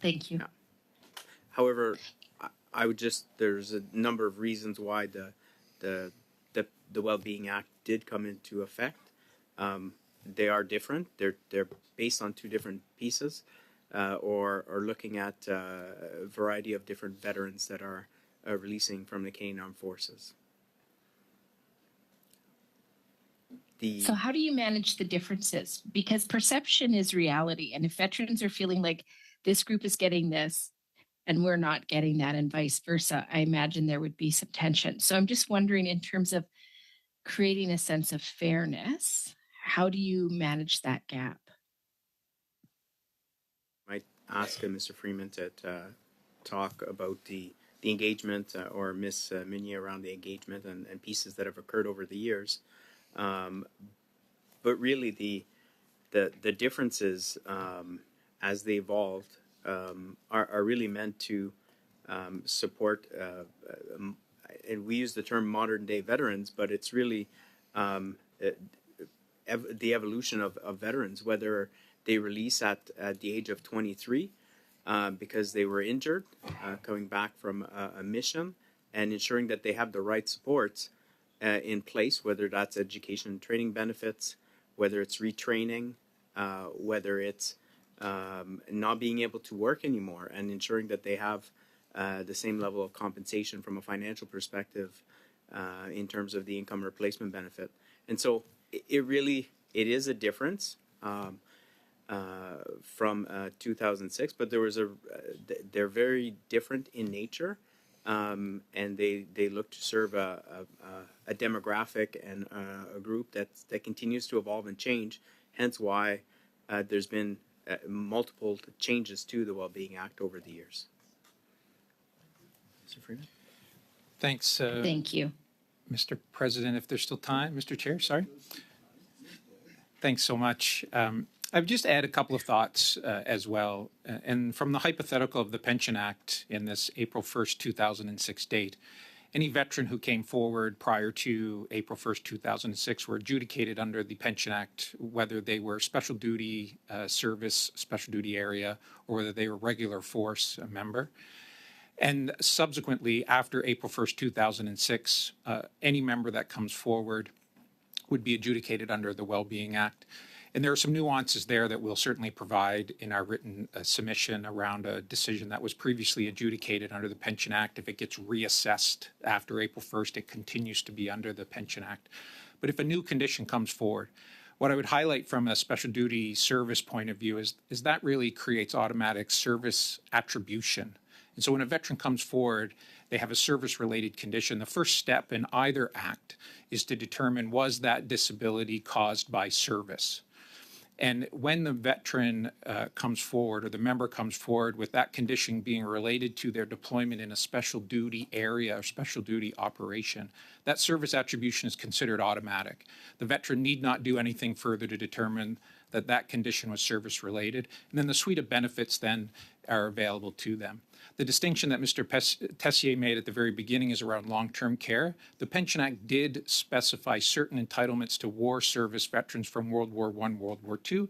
S10: thank you.
S3: Yeah. However, I would there's a number of reasons why the Wellbeing Act did come into effect. They are different. They're based on two different pieces, or looking at a variety of different veterans that are releasing from the Canadian Armed Forces.
S10: So how do you manage the differences? Because perception is reality. And if veterans are feeling like this group is getting this and we're not getting that, and vice versa, I imagine there would be some tension. So I'm just wondering, in terms of creating a sense of fairness, how do you manage that gap?
S3: I might ask Mr. Freeman to talk about the engagement, or Ms. Meunier, around the engagement and pieces that have occurred over the years. But really, the differences as they evolved are really meant to support, and we use the term modern day veterans, but it's really the evolution of veterans, whether they release at the age of 23 because they were injured, coming back from a mission, and ensuring that they have the right supports in place, whether that's education and training benefits, whether it's retraining, whether it's not being able to work anymore, and ensuring that they have the same level of compensation from a financial perspective in terms of the income replacement benefit. And so it is a difference from 2006, but they're very different in nature. And they look to serve a demographic and a group that continues to evolve and change. Hence why there's been multiple changes to the Wellbeing Act over the years. Mr. Freeman?
S17: Thanks.
S10: Thank you.
S17: Mr. President, if there's still time. Mr. Chair, sorry. Thanks so much. I would just add a couple of thoughts as well. And from the hypothetical of the Pension Act in this April 1st, 2006 date, any veteran who came forward prior to April 1st, 2006 were adjudicated under the Pension Act, whether they were special duty service, special duty area, or whether they were regular force member. And subsequently, after April 1st, 2006, any member that comes forward would be adjudicated under the Wellbeing Act. And there are some nuances there that we'll certainly provide in our written submission around a decision that was previously adjudicated under the Pension Act. If it gets reassessed after April 1st, it continues to be under the Pension Act. But if a new condition comes forward, What I would highlight from a special duty service point of view is that really creates automatic service attribution. And so when a veteran comes forward, they have a service-related condition. The first step in either act is to determine, was that disability caused by service? And when the veteran comes forward, or the member comes forward with that condition being related to their deployment in a special duty area or special duty operation, that service attribution is considered automatic. The veteran need not do anything further to determine that that condition was service related. And then the suite of benefits then are available to them. The distinction that Mr. Tessier made at the very beginning is around long-term care. The Pension Act did specify certain entitlements to war service veterans from World War I, World War II,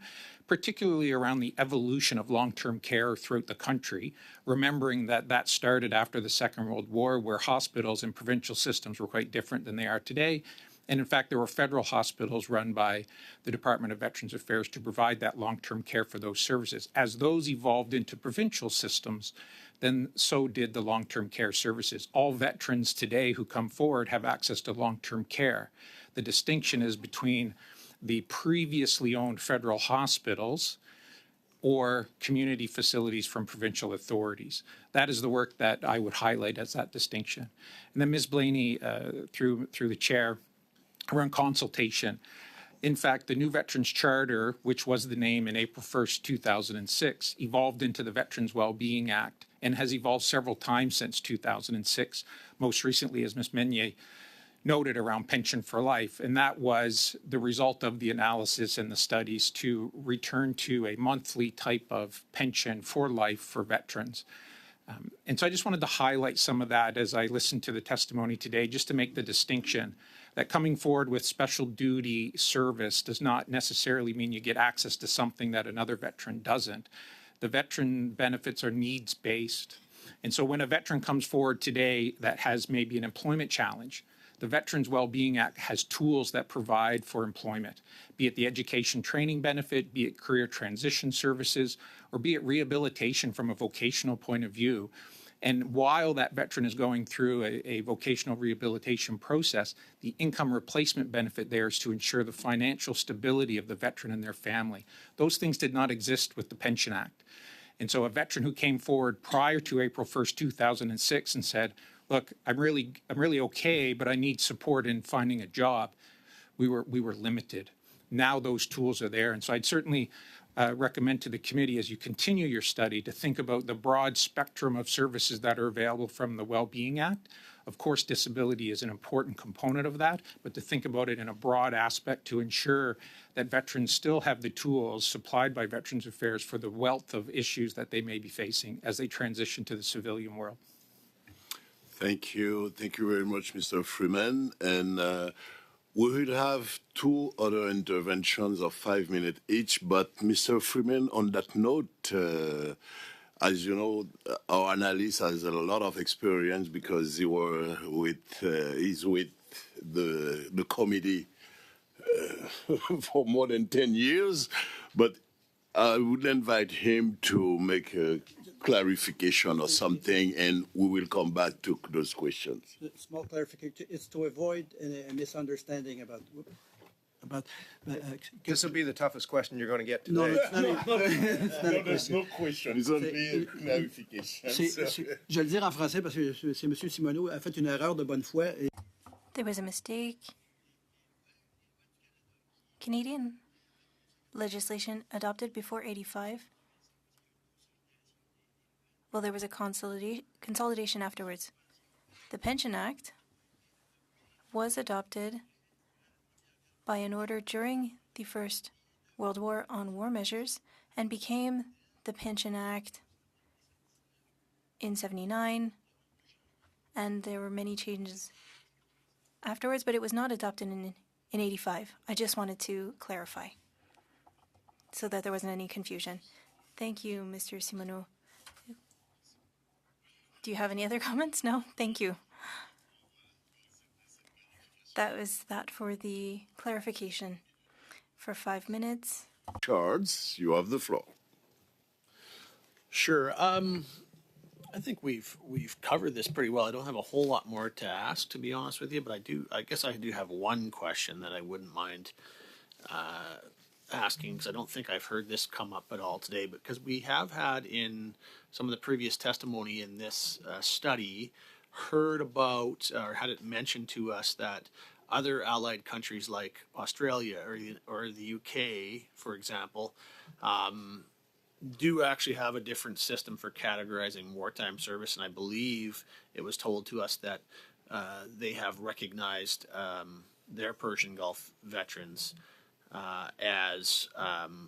S17: particularly around the evolution of long-term care throughout the country, remembering that that started after the Second World War, where hospitals and provincial systems were quite different than they are today. And in fact, there were federal hospitals run by the Department of Veterans Affairs to provide that long-term care for those services. As those evolved into provincial systems, then so did the long-term care services. All veterans today who come forward have access to long-term care. The distinction is between the previously owned federal hospitals or community facilities from provincial authorities. That is the work that I would highlight as that distinction. And then Ms. Blaney, through the chair, around consultation. In fact, the new Veterans Charter, which was the name in April 1st, 2006, evolved into the Veterans Wellbeing Act and has evolved several times since 2006, most recently, as Ms. Meunier noted, around Pension for Life. And that was the result of the analysis and the studies to return to a monthly type of pension for life for veterans. And so I just wanted to highlight some of that as I listened to the testimony today, just to make the distinction that coming forward with special duty service does not necessarily mean you get access to something that another veteran doesn't. The veteran benefits are needs-based. And so when a veteran comes forward today that has maybe an employment challenge, the Veterans Wellbeing Act has tools that provide for employment, be it the education training benefit, be it career transition services, or be it rehabilitation from a vocational point of view. And while that veteran is going through a vocational rehabilitation process, the income replacement benefit there is to ensure the financial stability of the veteran and their family. Those things did not exist with the Pension Act. And so a veteran who came forward prior to April 1st, 2006 and said, look, I'm really okay, but I need support in finding a job, we were limited. Now those tools are there. And so I'd certainly recommend to the committee, as you continue your study, to think about the broad spectrum of services that are available from the Wellbeing Act. Of course, disability is an important component of that, but to think about it in a broad aspect to ensure that veterans still have the tools supplied by Veterans Affairs for the wealth of issues that they may be facing as they transition to the civilian world.
S1: Thank you. Thank you very much, Mr. Freeman. And we will have two other interventions of 5 minutes each. But Mr. Freeman, on that note, as you know, our analyst has a lot of experience because he's with the committee for more than 10 years. But I would invite him to make a clarification or something, and we will come back to those questions.
S18: Small clarification. It's to avoid a misunderstanding about.
S12: This will be the toughest question you're going to get today.
S18: No, it's not a
S1: there's no question. It's only a clarification.
S18: Je vais le dire en français parce que c'est M. Simoneau a fait une erreur de bonne foi.
S2: There was a mistake. Canadian legislation adopted before 85. Well, there was a consolidation afterwards. The Pension Act was adopted by an order during the First World War on war measures and became the Pension Act in 79, and there were many changes afterwards, but it was not adopted in 85. I just wanted to clarify so that there wasn't any confusion. Thank you, Mr. Simoneau. Do you have any other comments? No? Thank you. That was that for the clarification. For 5 minutes.
S1: Charles, you have the floor.
S5: Sure. I think we've covered this pretty well. I don't have a whole lot more to ask, to be honest with you, but I guess I do have one question that I wouldn't mind asking, because I don't think I've heard this come up at all today, but because we have had in some of the previous testimony in this study heard about or had it mentioned to us that other allied countries like Australia or the UK, for example, do actually have a different system for categorizing wartime service, and I believe it was told to us that they have recognized their Persian Gulf veterans as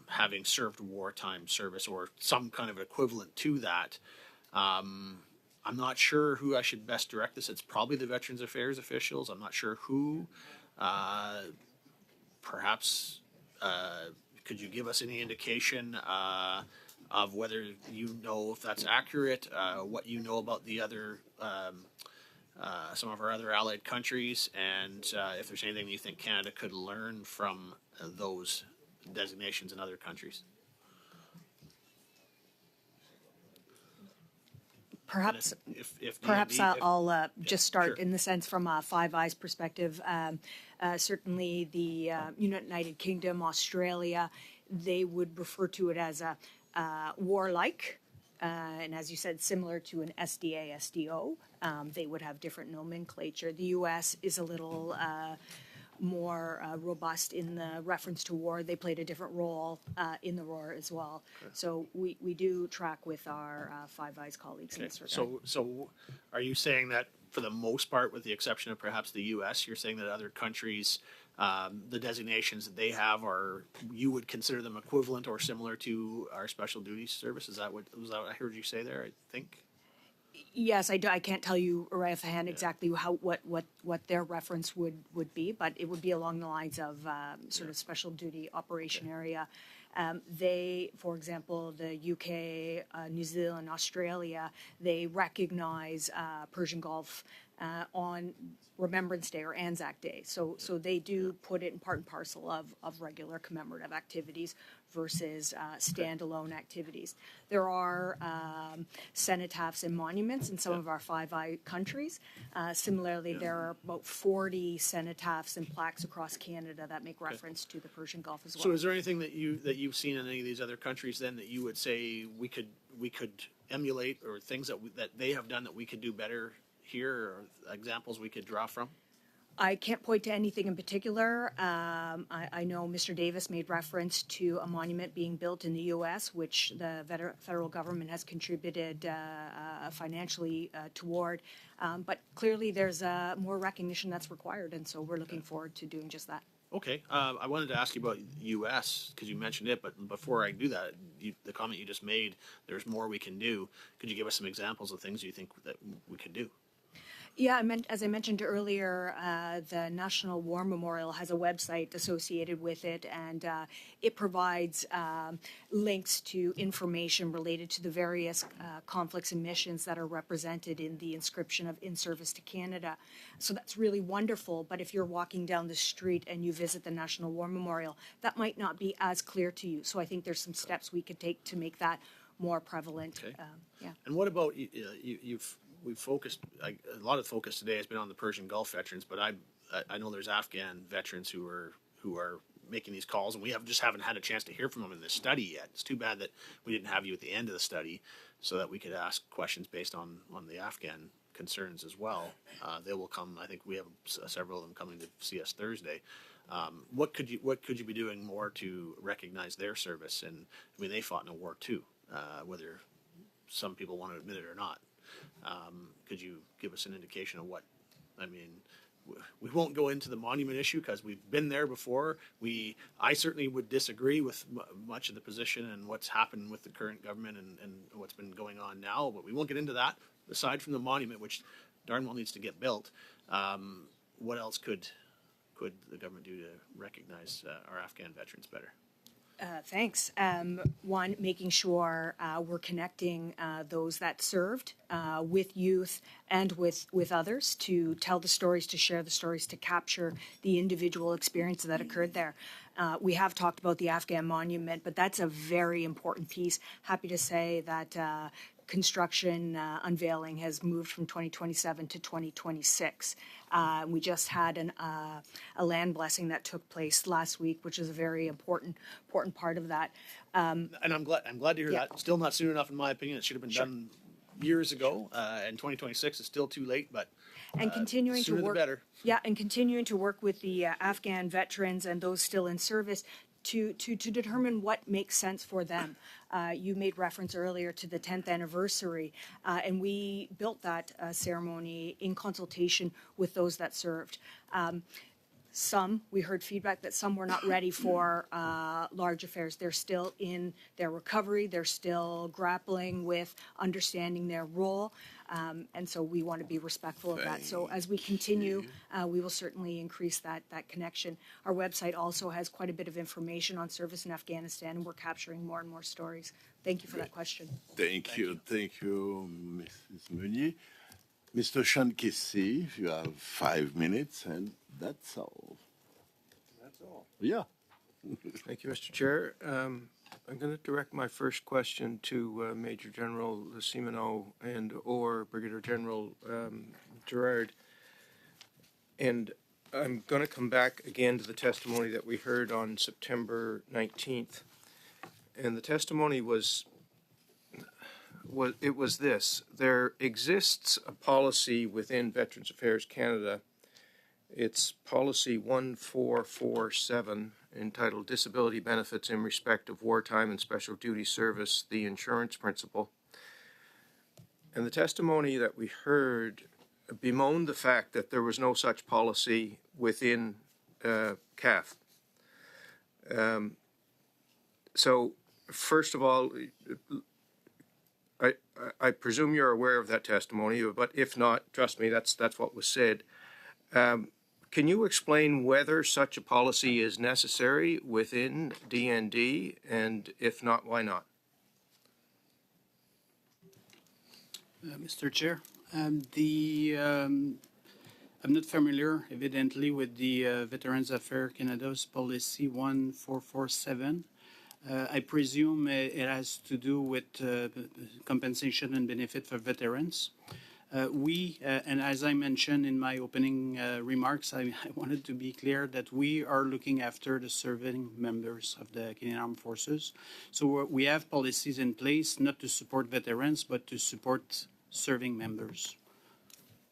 S5: having served wartime service or some kind of equivalent to that. I'm not sure who I should best direct this. It's probably the Veterans Affairs officials. I'm not sure who. Perhaps could you give us any indication of whether you know if that's accurate, what you know about the other some of our other allied countries, and if there's anything you think Canada could learn from those designations in other countries?
S8: Perhaps,
S5: if
S8: perhaps
S5: D&D,
S8: I'll just start
S5: sure.
S8: in the sense from a Five Eyes perspective. Certainly, the United Kingdom, Australia, they would refer to it as a warlike, and as you said, similar to an SDA, SDO. They would have different nomenclature. The U.S. is a little more robust in the reference to war. They played a different role in the war as well.
S5: Okay.
S8: So we do track with our Five Eyes colleagues in
S5: Okay.
S8: this regard.
S5: So are you saying that for the most part, with the exception of perhaps the U.S., you're saying that other countries, the designations that they have are, you would consider them equivalent or similar to our special duties service? Is that what I heard you say there, I think?
S8: Yes, I do. I can't tell you right off the hand exactly what their reference would be, but it would be along the lines of sort of special duty operation area. They, for example, the UK, New Zealand, Australia, they recognize Persian Gulf on Remembrance Day or Anzac Day. So they do put it in part and parcel of regular commemorative activities versus standalone activities. There are cenotaphs and monuments in some of our Five Eye countries. Similarly, there are about 40 cenotaphs and plaques across Canada that make reference to the Persian Gulf as well.
S5: So is there anything that you've seen in any of these other countries then that you would say we could emulate, or things that they have done that we could do better here, or examples we could draw from?
S8: I can't point to anything in particular. I know Mr. Davis made reference to a monument being built in the U.S., which the federal government has contributed financially toward. But clearly there's more recognition that's required, and so we're looking forward to doing just that.
S5: Okay. I wanted to ask you about U.S. because you mentioned it, but before I do that, the comment you just made, there's more we can do. Could you give us some examples of things you think that we could do?
S8: Yeah, as I mentioned earlier, the National War Memorial has a website associated with it, and it provides links to information related to the various conflicts and missions that are represented in the inscription of In Service to Canada. So that's really wonderful, but if you're walking down the street and you visit the National War Memorial, that might not be as clear to you. So I think there's some steps we could take to make that more prevalent.
S5: Okay.
S8: Yeah.
S5: And what about we've focused, a lot of focus today has been on the Persian Gulf veterans, but I know there's Afghan veterans who are making these calls, and we haven't had a chance to hear from them in this study yet. It's too bad that we didn't have you at the end of the study so that we could ask questions based on the Afghan concerns as well. They will come. I think we have several of them coming to see us Thursday. What could you be doing more to recognize their service? And I mean, they fought in a war too, whether some people want to admit it or not. Could you give us an indication of what, I mean, we won't go into the monument issue because we've been there before. I certainly would disagree with much of the position and what's happened with the current government and what's been going on now, but we won't get into that. Aside from the monument, which darn well needs to get built, what else could the government do to recognize our Afghan veterans better?
S8: Thanks. One, making sure we're connecting those that served with youth and with others to tell the stories, to share the stories, to capture the individual experience that occurred there. We have talked about the Afghan monument, but that's a very important piece. Happy to say that construction unveiling has moved from 2027 to 2026. We just had a land blessing that took place last week, which is a very important part of that.
S5: And I'm glad to hear
S8: Yeah.
S5: that. Still not soon enough, in my opinion. It should have been done years ago. And 2026 is still too late, but
S8: And continuing to
S5: sooner the
S8: work,
S5: better.
S8: yeah, and continuing to work with the Afghan veterans and those still in service to determine what makes sense for them. You made reference earlier to the 10th anniversary, and we built that ceremony in consultation with those that served. We heard feedback that some were not ready for large affairs. They're still in their recovery. They're still grappling with understanding their role. And so we want to be respectful of that. So as we continue, we will certainly increase that connection. Our website also has quite a bit of information on service in Afghanistan, and we're capturing more and more stories. Thank you for that question.
S1: Thank you, Mrs. Meunier. Mr. Shankissi, you have 5 minutes, and that's all.
S12: That's all.
S1: Yeah.
S12: Thank you, Mr. Chair. I'm going to direct my first question to Major General Simoneau and/or Brigadier General Gerard. And I'm going to come back again to the testimony that we heard on September 19th. And the testimony was this: there exists a policy within Veterans Affairs Canada. It's policy 1447, entitled Disability Benefits in Respect of Wartime and Special Duty Service, the Insurance Principle. And the testimony that we heard bemoaned the fact that there was no such policy within CAF. So, first of all, I presume you're aware of that testimony, but if not, trust me, that's what was said. Can you explain whether such a policy is necessary within DND, and if not, why not?
S4: Mr. Chair, I'm not familiar, evidently, with the Veterans Affairs Canada's policy 1447. I presume it has to do with compensation and benefit for veterans. And as I mentioned in my opening remarks, I wanted to be clear that we are looking after the serving members of the Canadian Armed Forces. So we have policies in place not to support veterans, but to support serving members.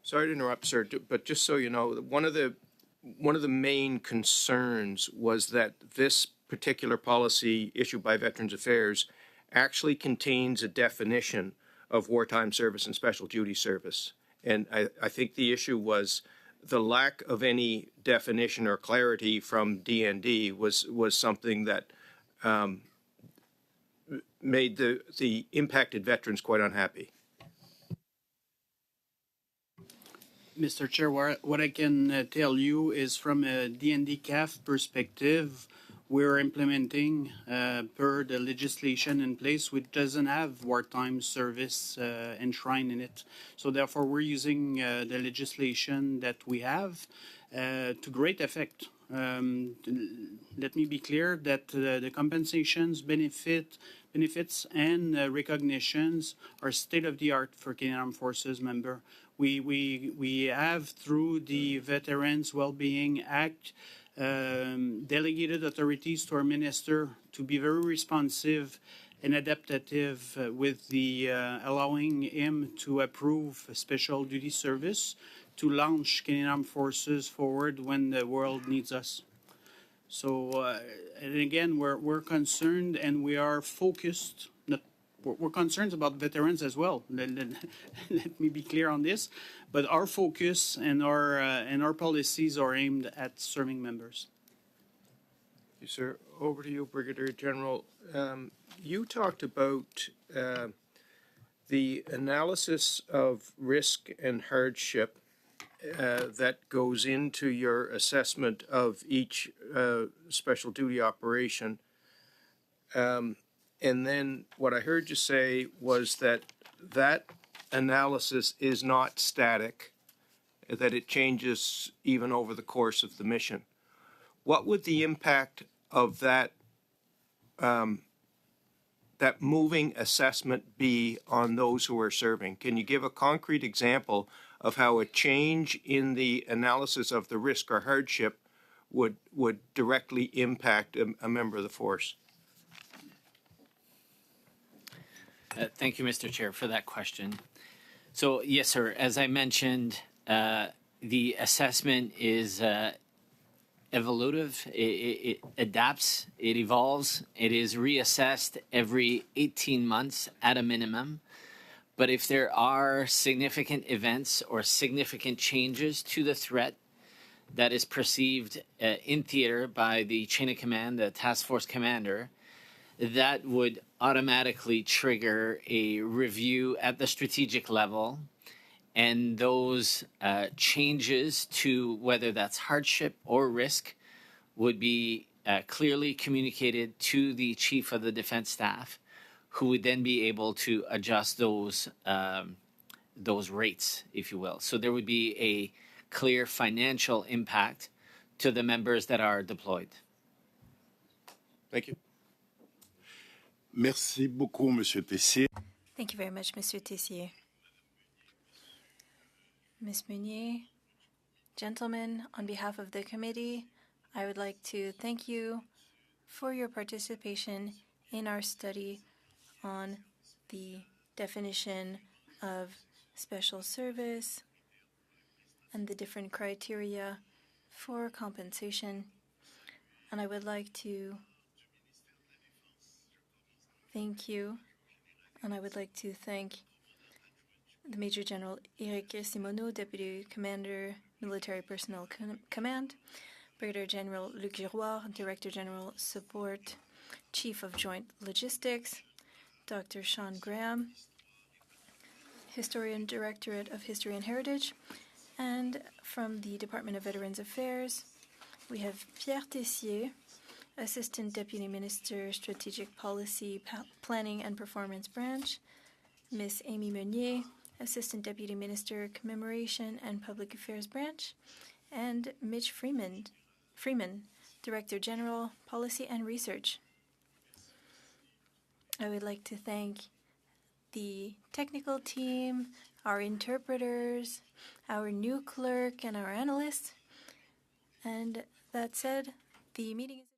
S12: Sorry to interrupt, sir, but just so you know, one of the main concerns was that this particular policy issued by Veterans Affairs actually contains a definition of wartime service and special duty service. And I think the issue was the lack of any definition or clarity from DND was something that made the impacted veterans quite unhappy.
S4: Mr. Chair, what I can tell you is from a DND CAF perspective, we're implementing per the legislation in place, which doesn't have wartime service enshrined in it. So therefore, we're using the legislation that we have to great effect. Let me be clear that the compensations, benefits, and recognitions are state-of-the-art for Canadian Armed Forces member. We have, through the Veterans Wellbeing Act, delegated authorities to our minister to be very responsive and adaptive with the allowing him to approve a special duty service to launch Canadian Armed Forces forward when the world needs us. So, and again, we're concerned and we are focused. We're concerned about veterans as well. Let me be clear on this. But our focus and our policies are aimed at serving members.
S12: Thank you, sir. Over to you, Brigadier General. You talked about the analysis of risk and hardship that goes into your assessment of each special duty operation. And then what I heard you say was that analysis is not static, that it changes even over the course of the mission. What would the impact of that that moving assessment be on those who are serving? Can you give a concrete example of how a change in the analysis of the risk or hardship would directly impact a member of the force?
S6: Thank you, Mr. Chair, for that question. So, yes, sir, as I mentioned, the assessment is evolutive. It adapts, it evolves, it is reassessed every 18 months at a minimum. But if there are significant events or significant changes to the threat that is perceived in theater by the chain of command, the task force commander, that would automatically trigger a review at the strategic level. And those changes to whether that's hardship or risk would be clearly communicated to the chief of the defense staff, who would then be able to adjust those rates, if you will. So there would be a clear financial impact to the members that are deployed.
S12: Thank you.
S1: Merci beaucoup, Monsieur Tessier.
S2: Thank you very much, Mr. Tessier. Ms. Meunier, gentlemen, on behalf of the committee, I would like to thank you for your participation in our study on the definition of special service and the different criteria for compensation. And I would like to thank you, and I would like to thank the Major General Eric Simoneau, Deputy Commander, Military Personnel Command, Brigadier General Luc Giroir, Director General Support, Chief of Joint Logistics, Dr. Sean Graham, Historian Directorate of History and Heritage, and from the Department of Veterans Affairs, we have Pierre Tessier, Assistant Deputy Minister, Strategic Policy, Planning and Performance Branch, Ms. Amy Meunier, Assistant Deputy Minister, Commemoration and Public Affairs Branch, and Mitch Freeman, Director General, Policy and Research. I would like to thank the technical team, our interpreters, our new clerk, and our analysts. And that said, the meeting is